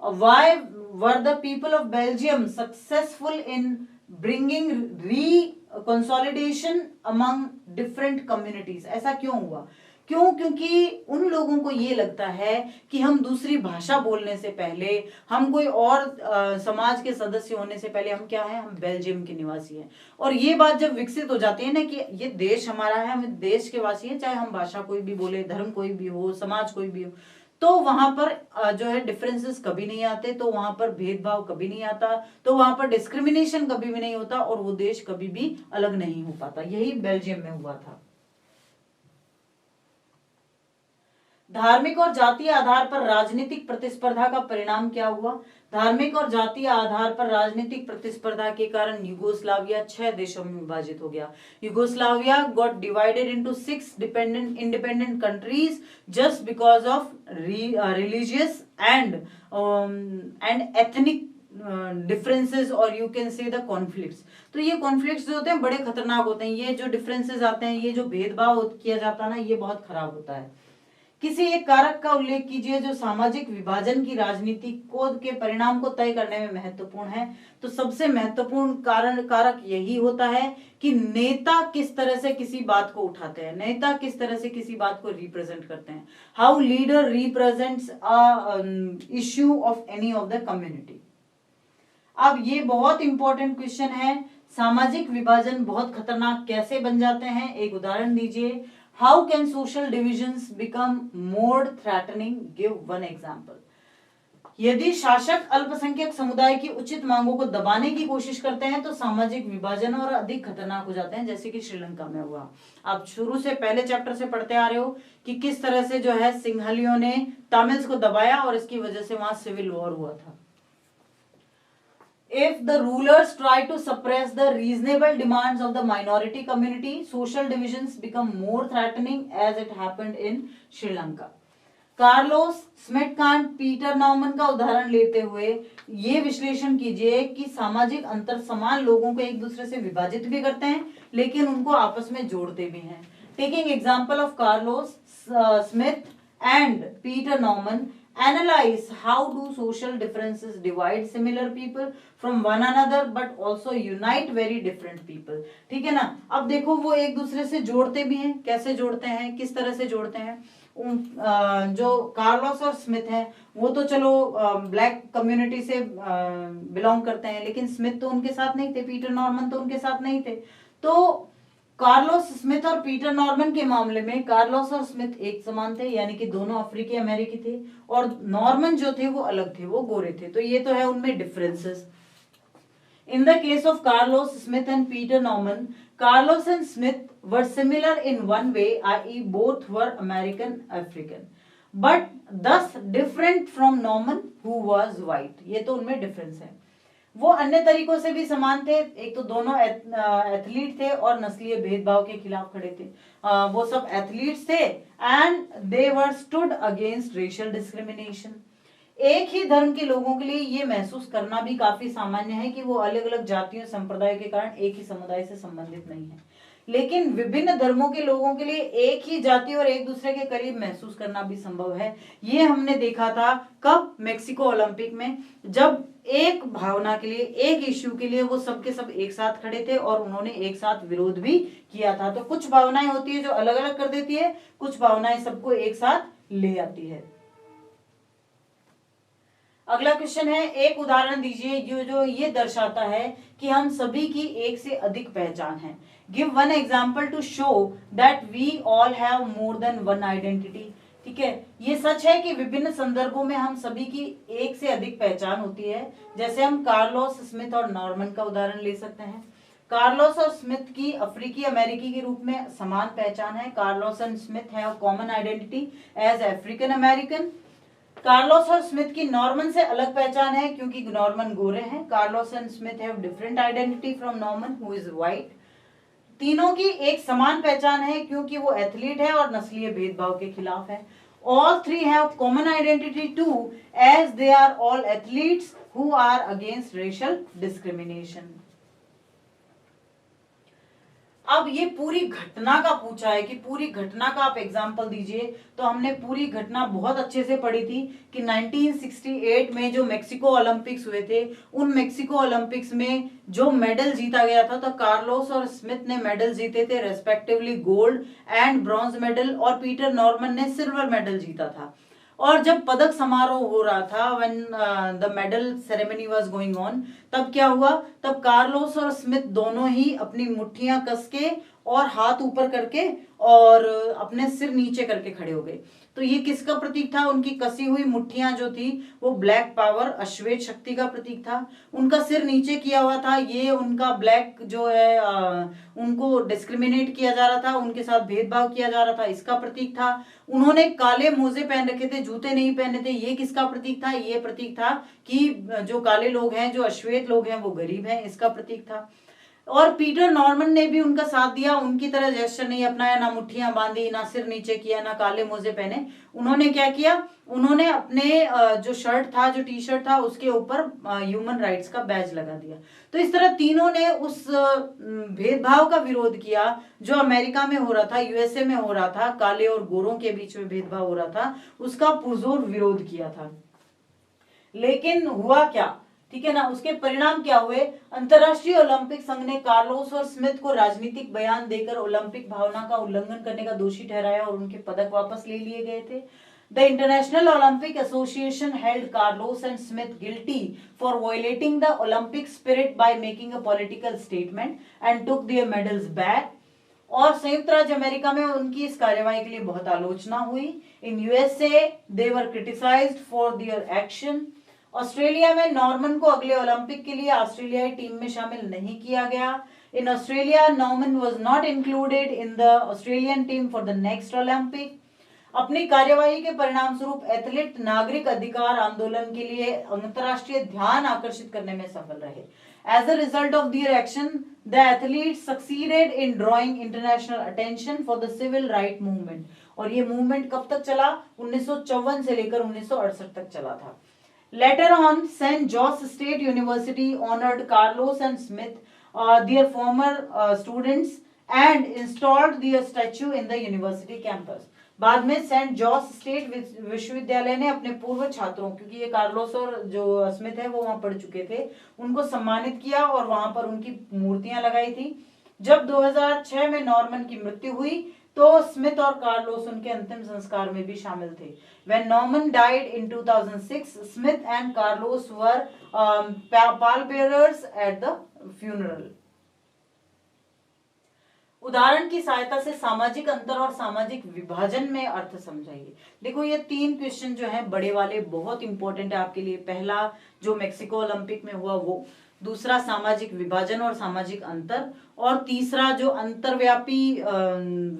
Why were the people of Belgium successful in bringing reconciliation among different communities? ऐसा क्यों हुआ? क्योंकि उन लोगों को ये लगता है कि हम दूसरी भाषा बोलने से पहले, हम कोई और समाज के सदस्य होने से पहले हम क्या हैं? हम बेल्जियम के निवासी हैं। और ये बात जब विकसित हो जाती है ना कि ये देश हमारा है, हम देश के वासी हैं, चाहे हम भाषा कोई भी बोले, धर्म कोई भी हो, समाज कोई भी हो, तो वहां पर जो है डिफरेंसेस कभी नहीं आते, तो वहां पर भेदभाव कभी नहीं आता, तो वहां पर डिस्क्रिमिनेशन कभी भी नहीं होता और वो देश कभी भी अलग नहीं हो पाता। यही बेल्जियम में हुआ था। धार्मिक और जातीय आधार पर राजनीतिक प्रतिस्पर्धा का परिणाम क्या हुआ? धार्मिक और जातीय आधार पर राजनीतिक प्रतिस्पर्धा के कारण यूगोस्लाविया 6 देशों में विभाजित हो गया। Yugoslavia got divided into 6 independent countries just because of religious and ethnic differences और you can say the conflicts. तो ये कॉन्फ्लिक्ट्स जो होते हैं बड़े खतरनाक होते हैं। ये जो डिफरेंसेस आते हैं, ये जो भेदभाव किया जाता है ना, ये बहुत खराब होता है। किसी एक कारक का उल्लेख कीजिए जो सामाजिक विभाजन की राजनीति को के परिणाम को तय करने में महत्वपूर्ण है। तो सबसे महत्वपूर्ण कारक यही होता है कि नेता किस तरह से किसी बात को उठाते हैं, नेता किस तरह से किसी बात को रिप्रेजेंट करते हैं। How leader represents a issue of any of the community. अब ये बहुत इंपॉर्टेंट क्वेश्चन है, सामाजिक विभाजन बहुत खतरनाक कैसे बन जाते हैं, एक उदाहरण दीजिए। How can social divisions become more threatening, give one example. यदि शासक अल्पसंख्यक समुदाय की उचित मांगों को दबाने की कोशिश करते हैं तो सामाजिक विभाजन और अधिक खतरनाक हो जाते हैं, जैसे कि श्रीलंका में हुआ। आप शुरू से पहले चैप्टर से पढ़ते आ रहे हो कि किस तरह से जो है सिंघलियों ने तमिल्स को दबाया और इसकी वजह से वहां सिविल वॉर हुआ था। If the rulers try to suppress the reasonable demands of the minority community, social divisions become more threatening as it happened in Sri Lanka. Carlos स्मिथकांड, पीटर नॉर्मन का उदाहरण लेते हुए ये विश्लेषण कीजिए कि सामाजिक अंतर समान लोगों को एक दूसरे से विभाजित भी करते हैं लेकिन उनको आपस में जोड़ते भी हैं। Taking example of Carlos Smith and Peter Norman, analyze how do social differences divide similar people from one another but also unite very different people। ठीक है ना। अब देखो वो एक दूसरे से जोड़ते भी हैं, कैसे जोड़ते हैं, किस तरह से जोड़ते हैं। जो कार्लोस और स्मिथ हैं वो तो चलो ब्लैक कम्युनिटी से बिलोंग करते हैं, लेकिन स्मिथ तो उनके साथ नहीं थे, पीटर नॉर्मन तो उनके साथ नहीं थे। तो कार्लोस स्मिथ और पीटर नॉर्मन के मामले में कार्लोस और स्मिथ एक समान थे, यानी कि दोनों अफ्रीकी अमेरिकी थे, और नॉर्मन जो थे वो अलग थे, वो गोरे थे। तो ये तो है उनमें differences. In the case of Carlos Smith and Peter Norman, Carlos and Smith were similar in one way, i.e. Both were American African, but thus different from Norman who was white. ये तो उनमें difference है। वो अन्य तरीकों से भी समान थे, एक तो दोनों एथलीट थे और नस्लीय भेदभाव के खिलाफ खड़े थे। वो सब एथलीट्स थे and they were stood against racial discrimination. एक ही धर्म के लोगों के लिए ये महसूस करना भी काफी सामान्य है कि वो अलग अलग जातियों संप्रदायों के कारण एक ही समुदाय से संबंधित नहीं है, लेकिन विभिन्न धर्मों के लोगों के लिए एक ही जाति और एक दूसरे के करीब महसूस करना भी संभव है। ये हमने देखा था कब, मैक्सिको ओलंपिक में, जब एक भावना के लिए, एक इश्यू के लिए वो सब के सब एक साथ खड़े थे और उन्होंने एक साथ विरोध भी किया था। तो कुछ भावनाएं होती है जो अलग अलग कर देती है, कुछ भावनाएं सबको एक साथ ले आती है। अगला क्वेश्चन है, एक उदाहरण दीजिए जो ये दर्शाता है कि हम सभी की एक से अधिक पहचान है। Give one example to show that we all have more than one identity. ठीक है, ये सच है कि विभिन्न संदर्भों में हम सभी की एक से अधिक पहचान होती है। जैसे हम कार्लोस स्मिथ और नॉर्मन का उदाहरण ले सकते हैं। कार्लोस और स्मिथ की अफ्रीकी अमेरिकी के रूप में समान पहचान है। Carlos and Smith have common identity as African American. Carlos और स्मिथ की नॉर्मन से अलग पहचान है क्योंकि नॉर्मन गोरे हैं। Carlos and Smith have different identity from Norman who is white. तीनों की एक समान पहचान है क्योंकि वो एथलीट है और नस्लीय भेदभाव के खिलाफ है। All three have common identity too, as they are all athletes who are against racial discrimination. अब ये पूरी घटना का पूछा है कि पूरी घटना का आप एग्जाम्पल दीजिए, तो हमने पूरी घटना बहुत अच्छे से पढ़ी थी कि 1968 में जो मैक्सिको ओलंपिक्स हुए थे, उन मैक्सिको ओलंपिक्स में जो मेडल जीता गया था, तो कार्लोस और स्मिथ ने मेडल जीते थे respectively gold and bronze medal, और पीटर नॉर्मन ने सिल्वर मेडल जीता था। और जब पदक समारोह हो रहा था, when the medal ceremony was going on, तब क्या हुआ, तब कार्लोस और स्मिथ दोनों ही अपनी मुट्ठियां कस के और हाथ ऊपर करके और अपने सिर नीचे करके खड़े हो गए। तो ये किसका प्रतीक था? उनकी कसी हुई मुट्ठियां जो थी वो ब्लैक पावर, अश्वेत शक्ति का प्रतीक था। उनका सिर नीचे किया हुआ था, ये उनका ब्लैक जो है उनको डिस्क्रिमिनेट किया जा रहा था, उनके साथ भेदभाव किया जा रहा था, इसका प्रतीक था। उन्होंने काले मोजे पहन रखे थे, जूते नहीं पहने थे, ये किसका प्रतीक था? ये प्रतीक था कि जो काले लोग हैं, जो अश्वेत लोग हैं, वो गरीब हैं, इसका प्रतीक था। और पीटर नॉर्मन ने भी उनका साथ दिया, उनकी तरह जेस्चर नहीं अपनाया, ना मुट्ठियां बांधी, ना सिर नीचे किया, ना काले मोजे पहने। उन्होंने क्या किया, उन्होंने अपने जो शर्ट था, जो टी शर्ट था, उसके ऊपर ह्यूमन राइट्स का बैज लगा दिया। तो इस तरह तीनों ने उस भेदभाव का विरोध किया जो अमेरिका में हो रहा था, यूएसए में हो रहा था, काले और गोरों के बीच में भेदभाव हो रहा था, उसका पुरजोर विरोध किया था। लेकिन हुआ क्या, ठीक है ना, उसके परिणाम क्या हुए? अंतरराष्ट्रीय ओलंपिक संघ ने कार्लोस और स्मिथ को राजनीतिक बयान देकर ओलंपिक भावना का उल्लंघन करने का दोषी ठहराया और उनके पदक वापस ले लिए गए थे। The International Olympic Association held Carlos and Smith guilty for violating the Olympic spirit by making a political statement and took their medals back. और संयुक्त राज्य अमेरिका में उनकी इस कार्यवाही के लिए बहुत आलोचना हुई। In USA they were criticised for their action. Australia में नॉर्मन को अगले ओलंपिक के लिए ऑस्ट्रेलियाई टीम में शामिल नहीं किया गया। In Australia Norman was not included in the Australian team for the next Olympic. अपनी कार्यवाही के परिणाम स्वरूप एथलीट नागरिक अधिकार आंदोलन के लिए अंतरराष्ट्रीय ध्यान आकर्षित करने में सफल रहे। As a result of their action, the athletes succeeded in drawing international attention for the civil right movement. और ये मूवमेंट कब तक चला? 1954 से लेकर 1968 तक चला था। Later on, St. George's State University honored Carlos and Smith, their former students, and installed their statue in the university campus. बाद में सेंट जॉर्ज स्टेट विश्वविद्यालय ने अपने पूर्व छात्रों, क्योंकि ये कार्लोस और जो स्मिथ है वो वहां पढ़ चुके थे, उनको सम्मानित किया और वहां पर उनकी मूर्तियां लगाई थी। जब 2006 में नॉर्मन की मृत्यु हुई तो स्मिथ और कार्लोस उनके अंतिम संस्कार में भी शामिल थे। When Norman died in 2006, Smith and Carlos were pallbearers at the funeral. उदाहरण की सहायता से सामाजिक अंतर और सामाजिक विभाजन में अर्थ समझाइए। देखो ये 3 क्वेश्चन जो हैं बड़े वाले बहुत इंपॉर्टेंट है आपके लिए। पहला जो मेक्सिको ओलंपिक में हुआ वो, दूसरा सामाजिक विभाजन और सामाजिक अंतर, और तीसरा जो अंतरव्यापी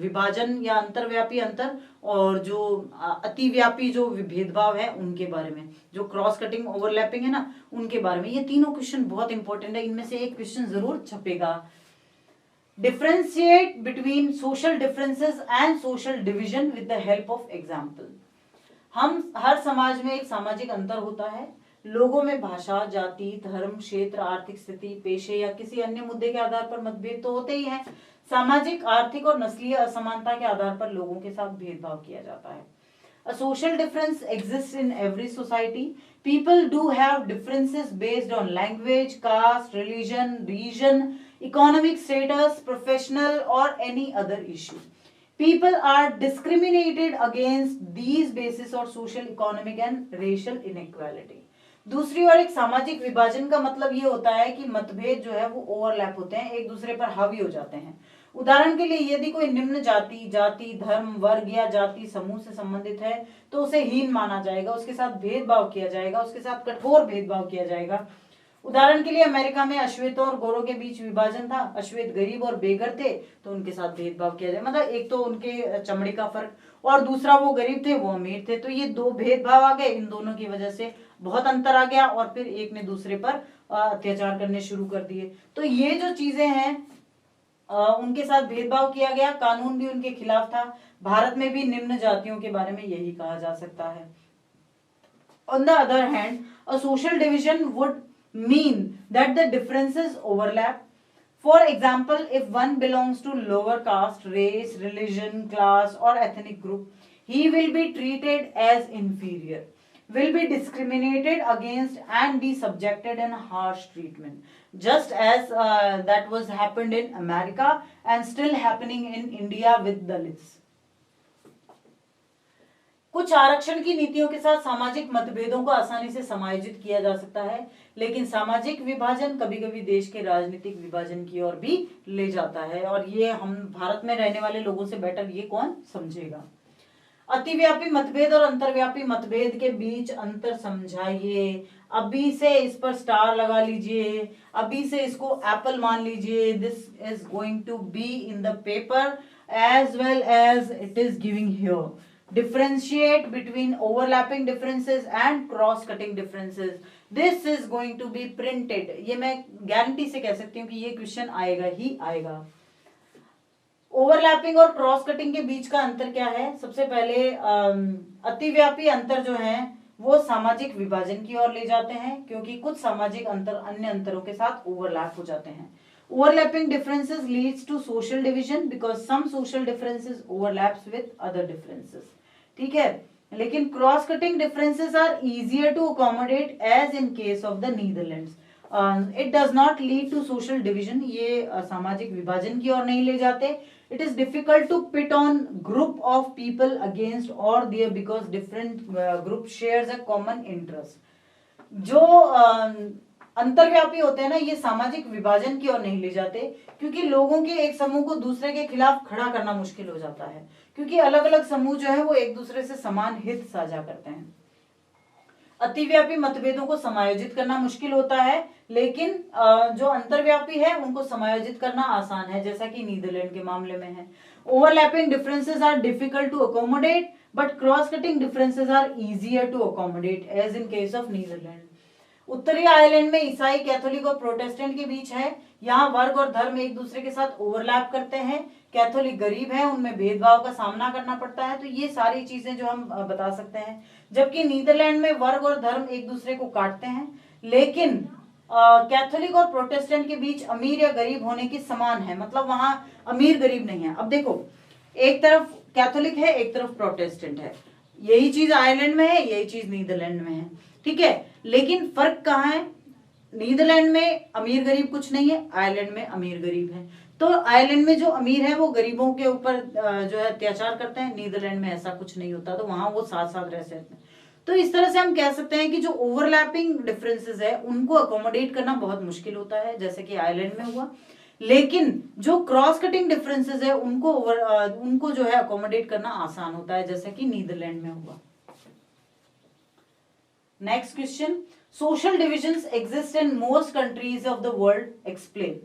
विभाजन या अंतरव्यापी अंतर और जो अतिव्यापी जो भेदभाव है उनके बारे में, जो क्रॉस कटिंग ओवरलैपिंग है ना उनके बारे में। ये तीनों क्वेश्चन बहुत इंपॉर्टेंट है, इनमें से एक क्वेश्चन जरूर छपेगा। Differentiate between social differences and social division with the help of example. हम हर समाज में एक सामाजिक अंतर होता है। लोगों में भाषा, जाति, धर्म, क्षेत्र, आर्थिक स्थिति, पेशे या किसी अन्य मुद्दे के आधार पर मतभेद तो होते ही हैं। सामाजिक, आर्थिक और नस्लीय असमानता के आधार पर लोगों के साथ भेदभाव किया जाता है। A social difference exists in every society. People do have differences based on language, caste, religion, region, economic status, professional or any other issue. People are discriminated against these basis or social, economic and racial inequality. दूसरी ओर एक सामाजिक विभाजन का मतलब ये होता है कि मतभेद जो है वो ओवरलैप होते हैं, एक दूसरे पर हावी हो जाते हैं। उदाहरण के लिए यदि कोई निम्न जाति, धर्म, वर्ग या जाति समूह से संबंधित है तो उसे हीन माना जाएगा, उसके साथ भेदभाव किया जाएगा, उसके साथ कठोर भेदभाव किया जाएगा। उदाहरण के लिए अमेरिका में अश्वेतों और गोरों के बीच विभाजन था। अश्वेत गरीब और बेघर थे तो उनके साथ भेदभाव किया जाए, मतलब एक तो उनके चमड़ी का फर्क, और दूसरा वो गरीब थे वो अमीर थे, तो ये 2 भेदभाव आ गए। इन दोनों की वजह से बहुत अंतर आ गया और फिर एक ने दूसरे पर अत्याचार करने शुरू कर दिए। तो ये जो चीजें हैं उनके साथ भेदभाव किया गया, कानून भी उनके खिलाफ था। भारत में भी निम्न जातियों के बारे में यही कहा जा सकता है। On the other hand, a social division would mean that the differences overlap. For example, if one belongs to lower caste, race, religion, class or ethnic group, he will be treated as inferior, will be discriminated against and be subjected in harsh treatment, just as that was happened in America and still happening in India with Dalits. कुछ आरक्षण की नीतियों के साथ सामाजिक मतभेदों को आसानी से समायोजित किया जा सकता है, लेकिन सामाजिक विभाजन कभी-कभी देश के राजनीतिक विभाजन की ओर भी ले जाता है, और ये हम भारत में रहने वाले लोगों से बेटर ये कौन समझेगा। अतिव्यापी मतभेद और अंतरव्यापी मतभेद के बीच अंतर समझाइए। अभी से इस पर स्टार लगा लीजिए, अभी से इसको एप्पल मान लीजिए। This is going to be in the paper as well as it is giving here. Differentiate between overlapping differences and cross-cutting differences. This is going to be printed. ये मैं गारंटी से कह सकती हूँ कि ये क्वेश्चन आएगा ही आएगा। ओवरलैपिंग और क्रॉस कटिंग के बीच का अंतर क्या है? सबसे पहले अतिव्यापी अंतर जो है वो सामाजिक विभाजन की ओर ले जाते हैं, क्योंकि कुछ सामाजिक अंतर अन्य अंतरों के साथ ओवरलैप हो जाते हैं। Overlapping differences leads to social division because some social differences overlaps with other differences. ठीक है, लेकिन cross cutting differences are easier to accommodate as in case of the Netherlands. It does not lead to social division, ये सामाजिक विभाजन की ओर नहीं ले जाते। It is difficult to pit on group of people against or there because different group shares a common interest. जो अंतर्व्यापी होते हैं ना, ये सामाजिक विभाजन की ओर नहीं ले जाते, क्योंकि लोगों के एक समूह को दूसरे के खिलाफ खड़ा करना मुश्किल हो जाता है, क्योंकि अलग अलग समूह जो है वो एक दूसरे से समान हित साझा करते हैं। अतिव्यापी मतभेदों को समायोजित करना मुश्किल होता है, लेकिन जो अंतर्व्यापी है उनको समायोजित करना आसान है, जैसा कि नीदरलैंड के मामले में है। Overlapping differences are difficult to accommodate but cross cutting differences are easier to accommodate as in case of Netherland. उत्तरी आयरलैंड में ईसाई, कैथोलिक और प्रोटेस्टेंट के बीच है। यहाँ वर्ग और धर्म एक दूसरे के साथ ओवरलैप करते हैं। कैथोलिक गरीब है, उनमें भेदभाव का सामना करना पड़ता है। तो ये सारी चीजें जो हम बता सकते हैं। जबकि नीदरलैंड में वर्ग और धर्म एक दूसरे को काटते हैं, लेकिन कैथोलिक और प्रोटेस्टेंट के बीच अमीर या गरीब होने की समान है, मतलब वहां अमीर गरीब नहीं है। अब देखो, एक तरफ कैथोलिक है, एक तरफ प्रोटेस्टेंट है। यही चीज आयरलैंड में है, यही चीज नीदरलैंड में है। ठीक है, लेकिन फर्क कहाँ है? नीदरलैंड में अमीर गरीब कुछ नहीं है, आयरलैंड में अमीर गरीब है। तो आयरलैंड में जो अमीर है वो गरीबों के ऊपर जो है अत्याचार करते हैं, नीदरलैंड में ऐसा कुछ नहीं होता, तो वहां वो साथ साथ रह सकते हैं। तो इस तरह से हम कह सकते हैं कि जो ओवरलैपिंग डिफरेंसेस है उनको अकोमोडेट करना बहुत मुश्किल होता है, जैसे कि आयरलैंड में हुआ। लेकिन जो क्रॉस कटिंग डिफरेंसेस है उनको जो है अकोमोडेट करना आसान होता है, जैसे कि नीदरलैंड में हुआ। Next question, social divisions exist in most countries of the world, explain.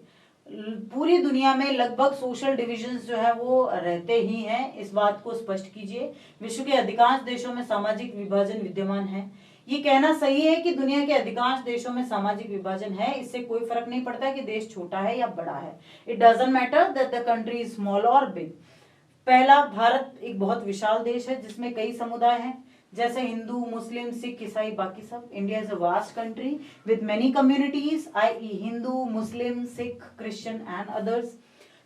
पूरी दुनिया में लगभग सोशल डिविजन्स जो है वो रहते ही हैं, इस बात को स्पष्ट कीजिए। विश्व के अधिकांश देशों में सामाजिक विभाजन विद्यमान है। ये कहना सही है कि दुनिया के अधिकांश देशों में सामाजिक विभाजन है, इससे कोई फर्क नहीं पड़ता कि देश छोटा है या बड़ा है। It doesn't matter that the country is small और बिग। पहला, भारत एक बहुत विशाल देश है जिसमें कई समुदाय हैं, जैसे हिंदू, मुस्लिम, सिख, ईसाई, बाकी सब। India is a vast country with many communities, I Hindu, Muslim, Sikh, Christian and others.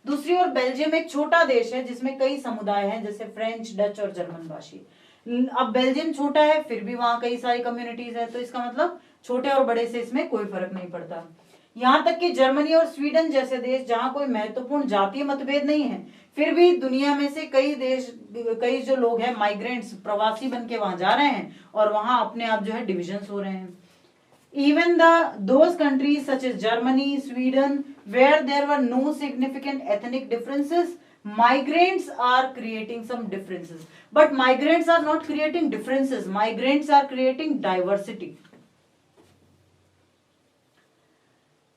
दूसरी ओर बेल्जियम एक छोटा देश है जिसमें कई समुदाय हैं, जैसे फ्रेंच, डच और जर्मन भाषी। अब बेल्जियम छोटा है, फिर भी वहां कई सारी कम्युनिटीज है, तो इसका मतलब छोटे और बड़े से इसमें कोई फर्क नहीं पड़ता। यहाँ तक कि जर्मनी और स्वीडन जैसे देश जहां कोई महत्वपूर्ण जातीय मतभेद नहीं है, फिर भी दुनिया में से कई जो लोग हैं माइग्रेंट्स, प्रवासी बन के वहां जा रहे हैं और वहां अपने आप जो है डिविजन्स हो रहे हैं। Even those countries such as Germany, Sweden, where there were no significant ethnic differences, migrants are creating some differences, but migrants are not creating differences, migrants are creating diversity.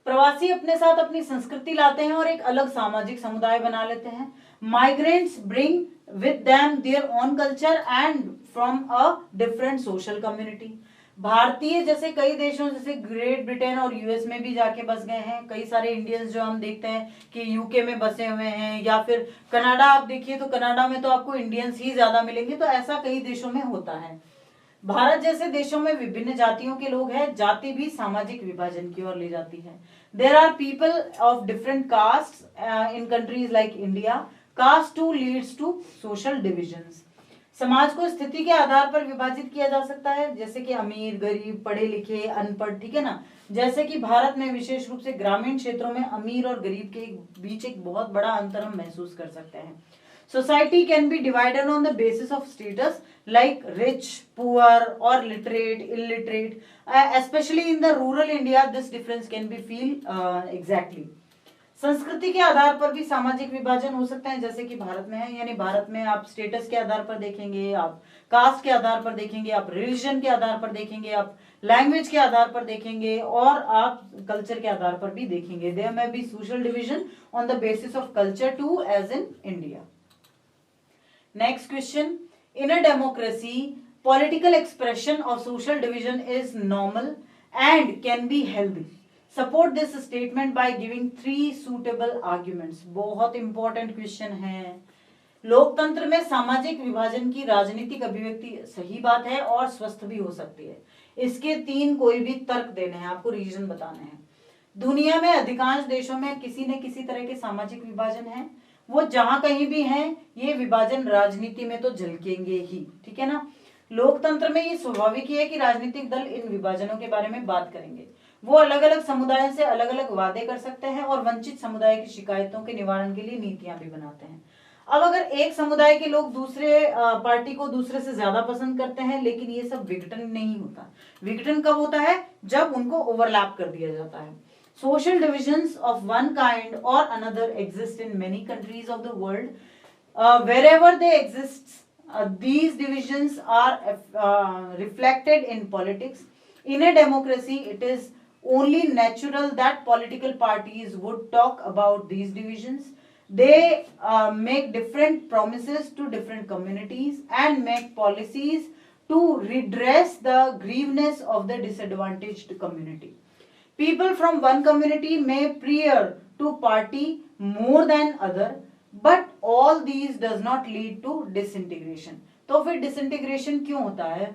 प्रवासी अपने साथ अपनी संस्कृति लाते हैं और एक अलग सामाजिक समुदाय बना लेते हैं। Migrants bring with them their own culture and from a different social community. भारतीय जैसे कई देशों जैसे ग्रेट ब्रिटेन और यूएस में भी जाके बस गए हैं। कई सारे इंडियंस जो हम देखते हैं कि यूके में बसे हुए हैं, या फिर कनाडा आप देखिए तो कनाडा में तो आपको इंडियंस ही ज्यादा मिलेंगे। तो ऐसा कई देशों में होता है। भारत जैसे देशों में विभिन्न जातियों के लोग हैं, जाति भी सामाजिक विभाजन की ओर ले जाती है। There are people of different caste in countries like India. Caste too leads to social divisions. समाज को स्थिति के आधार पर विभाजित किया जा सकता है, जैसे कि अमीर, गरीब, पढ़े लिखे, अनपढ़, ठीक है ना। जैसे कि भारत में विशेष रूप से ग्रामीण क्षेत्रों में अमीर और गरीब के बीच एक बहुत बड़ा अंतर हम महसूस कर सकते हैं। Society can be divided on the basis of status like rich, poor or literate, illiterate. Especially in the rural India, this difference can be feel exactly. संस्कृति के आधार पर भी सामाजिक विभाजन हो सकता है, जैसे कि भारत में है। यानी भारत में आप स्टेटस के आधार पर देखेंगे, आप कास्ट के आधार पर देखेंगे, आप रिलीजन के आधार पर देखेंगे, आप लैंग्वेज के आधार पर देखेंगे और आप कल्चर के आधार पर भी देखेंगे। There may be social division on the basis of culture too as in India. Next question. In a democracy, political expression of social division is normal and can be healthy. Support this statement by giving 3 suitable arguments. बहुत important question है। लोकतंत्र में सामाजिक विभाजन की राजनीतिक अभिव्यक्ति सही बात है और स्वस्थ भी हो सकती है। इसके 3 कोई भी तर्क देने हैं, आपको रीजन बताने हैं। दुनिया में अधिकांश देशों में किसी न किसी तरह के सामाजिक विभाजन है, वो जहां कहीं भी हैं, ये विभाजन राजनीति में तो झलकेंगे ही, ठीक है ना। लोकतंत्र में ये स्वाभाविक ही है कि राजनीतिक दल इन विभाजनों के बारे में बात करेंगे। वो अलग अलग समुदायों से अलग अलग वादे कर सकते हैं और वंचित समुदाय की शिकायतों के निवारण के लिए नीतियां भी बनाते हैं। अब अगर एक समुदाय के लोग दूसरे पार्टी को दूसरे से ज्यादा पसंद करते हैं, लेकिन ये सब विघटन नहीं होता। विघटन कब होता है? जब उनको ओवरलैप कर दिया जाता है। Social divisions of one kind or another exist in many countries of the world. Wherever they exist, these divisions are reflected in politics. In a democracy, it is only natural that political parties would talk about these divisions. They make different promises to different communities and make policies to redress the grievances of the disadvantaged community. People from one community may prefer to party more than other, but all these does not lead to disintegration. तो फिर disintegration क्यों होता है?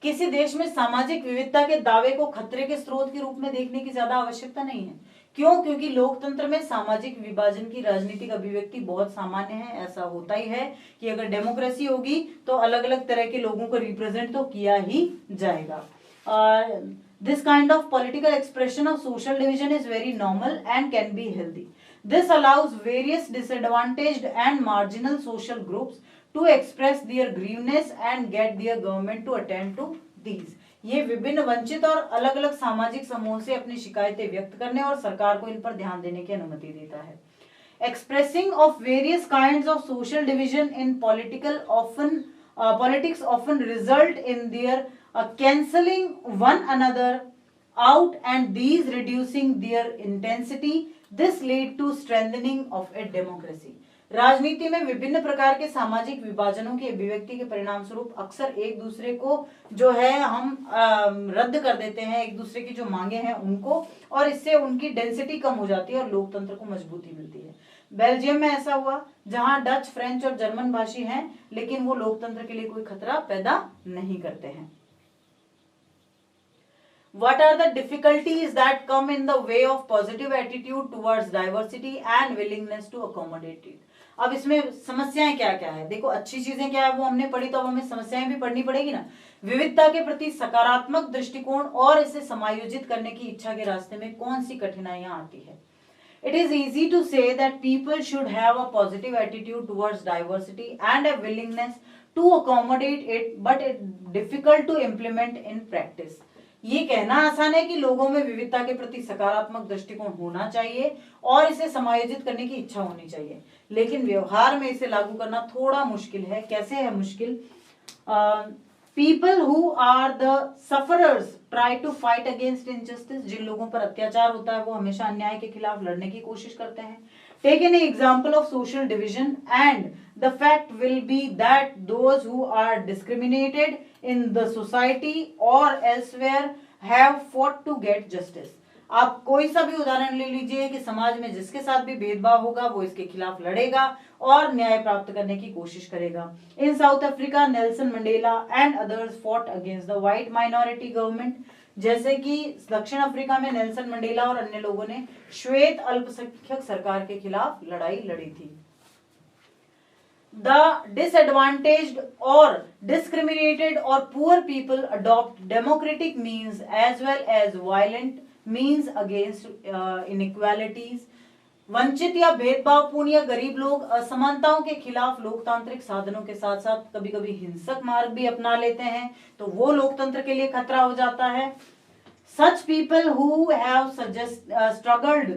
किसी देश में सामाजिक विविधता के दावे को खतरे के स्रोत के रूप में देखने की ज्यादा आवश्यकता नहीं है। क्यों? क्योंकि लोकतंत्र में सामाजिक विभाजन की राजनीतिक अभिव्यक्ति बहुत सामान्य है। ऐसा होता ही है कि अगर डेमोक्रेसी होगी तो अलग अलग तरह के लोगों को रिप्रेजेंट तो किया ही जाएगा। This kind of political expression of social division is very normal and can be healthy. This allows various disadvantaged and marginal social groups to express their grievances and get their government to attend to these. ये विभिन्न वंचित और अलग अलग सामाजिक समूहों से अपनी शिकायतें व्यक्त करने और सरकार को इन पर ध्यान देने की अनुमति देता है। Expressing of various kinds of social division in politics often result in their cancelling one another out and these reducing their intensity. This lead to strengthening of a democracy. राजनीति में विभिन्न प्रकार के सामाजिक विभाजनों की अभिव्यक्ति के परिणाम स्वरूप अक्सर एक दूसरे को जो है हम रद्द कर देते हैं, एक दूसरे की जो मांगे हैं उनको, और इससे उनकी डेंसिटी कम हो जाती है और लोकतंत्र को मजबूती मिलती है। बेल्जियम में ऐसा हुआ जहां डच, फ्रेंच और जर्मन भाषी हैं, लेकिन वो लोकतंत्र के लिए कोई खतरा पैदा नहीं करते हैं। What are the difficulties that come in the way of positive attitude towards diversity and willingness to accommodate it? अब इसमें समस्याएं क्या क्या है? देखो, अच्छी चीजें क्या है वो हमने पढ़ी, तो अब हमें समस्याएं भी पढ़नी पड़ेगी ना। विविधता के प्रति सकारात्मक दृष्टिकोण और इसे समायोजित करने की इच्छा के रास्ते में कौन सी कठिनाइयां आती है? It is easy to say that people should have a positive attitude towards diversity and a willingness to accommodate it, but it's difficult to implement in practice. ये कहना आसान है कि लोगों में विविधता के प्रति सकारात्मक दृष्टिकोण होना चाहिए और इसे समायोजित करने की इच्छा होनी चाहिए, लेकिन व्यवहार में इसे लागू करना थोड़ा मुश्किल है। कैसे है मुश्किल? People who are the sufferers try to fight against injustice. जिन लोगों पर अत्याचार होता है वो हमेशा अन्याय के खिलाफ लड़ने की कोशिश करते हैं। Take an example of social division and the fact will be that those who are discriminated in the society or elsewhere have fought to get justice. आप कोई सा भी उदाहरण ले लीजिए कि समाज में जिसके साथ भी भेदभाव होगा वो इसके खिलाफ लड़ेगा और न्याय प्राप्त करने की कोशिश करेगा। In South Africa, Nelson Mandela and others fought against the white minority government. जैसे कि दक्षिण अफ्रीका में नेल्सन मंडेला और अन्य लोगों ने श्वेत अल्पसंख्यक सरकार के खिलाफ लड़ाई लड़ी थी। The disadvantaged or discriminated or poor people adopt democratic means as well as violent means against inequalities. वंचित या भेदभावपूर्ण या गरीब लोग असमानताओं के खिलाफ लोकतांत्रिक साधनों के साथ साथ कभी कभी हिंसक मार्ग भी अपना लेते हैं, तो वो लोकतंत्र के लिए खतरा हो जाता है। Such people who have struggled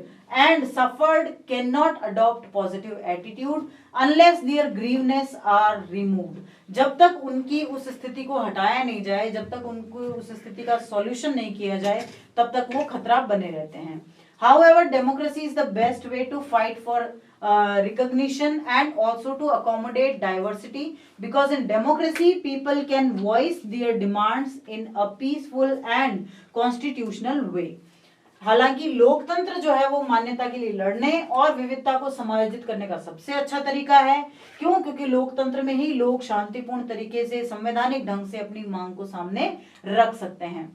and suffered cannot adopt positive attitude unless their grievances are removed. जब तक उनकी उस स्थिति को हटाया नहीं जाए, जब तक उनको उस स्थिति का सॉल्यूशन नहीं किया जाए, तब तक वो खतरा बने रहते हैं। However, democracy is the best way to fight for recognition and also to accommodate diversity, because in democracy people can voice their demands in a peaceful and constitutional way. हालांकि लोकतंत्र जो है वो मान्यता के लिए लड़ने और विविधता को समायोजित करने का सबसे अच्छा तरीका है। क्यों? क्योंकि लोकतंत्र में ही लोग शांतिपूर्ण तरीके से संवैधानिक ढंग से अपनी मांग को सामने रख सकते हैं।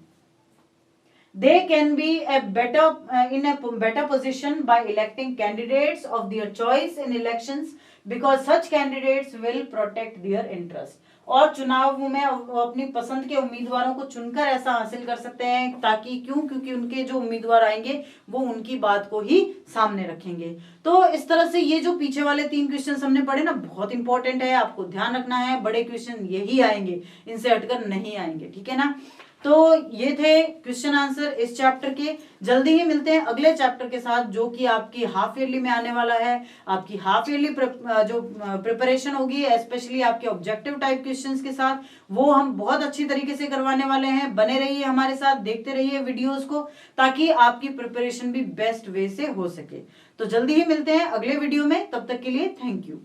They can be in a better position by electing candidates of their choice in elections, because such candidates will protect their interest. और चुनाव में अपनी पसंद के उम्मीदवारों को चुनकर ऐसा हासिल कर सकते हैं, ताकि क्योंकि उनके जो उम्मीदवार आएंगे वो उनकी बात को ही सामने रखेंगे। तो इस तरह से ये जो पीछे वाले 3 क्वेश्चन हमने पढ़े ना, बहुत इंपॉर्टेंट है, आपको ध्यान रखना है। बड़े क्वेश्चन यही आएंगे, इनसे हटकर नहीं आएंगे, ठीक है ना। तो ये थे क्वेश्चन आंसर इस चैप्टर के। जल्दी ही मिलते हैं अगले चैप्टर के साथ, जो कि आपकी हाफ ईयरली में आने वाला है। आपकी हाफ ईयरली जो प्रिपरेशन होगी, स्पेशली आपके ऑब्जेक्टिव टाइप क्वेश्चंस के साथ, वो हम बहुत अच्छी तरीके से करवाने वाले हैं। बने रहिए हमारे साथ, देखते रहिए वीडियोस को, ताकि आपकी प्रिपरेशन भी बेस्ट वे से हो सके। तो जल्दी ही मिलते हैं अगले वीडियो में, तब तक के लिए थैंक यू।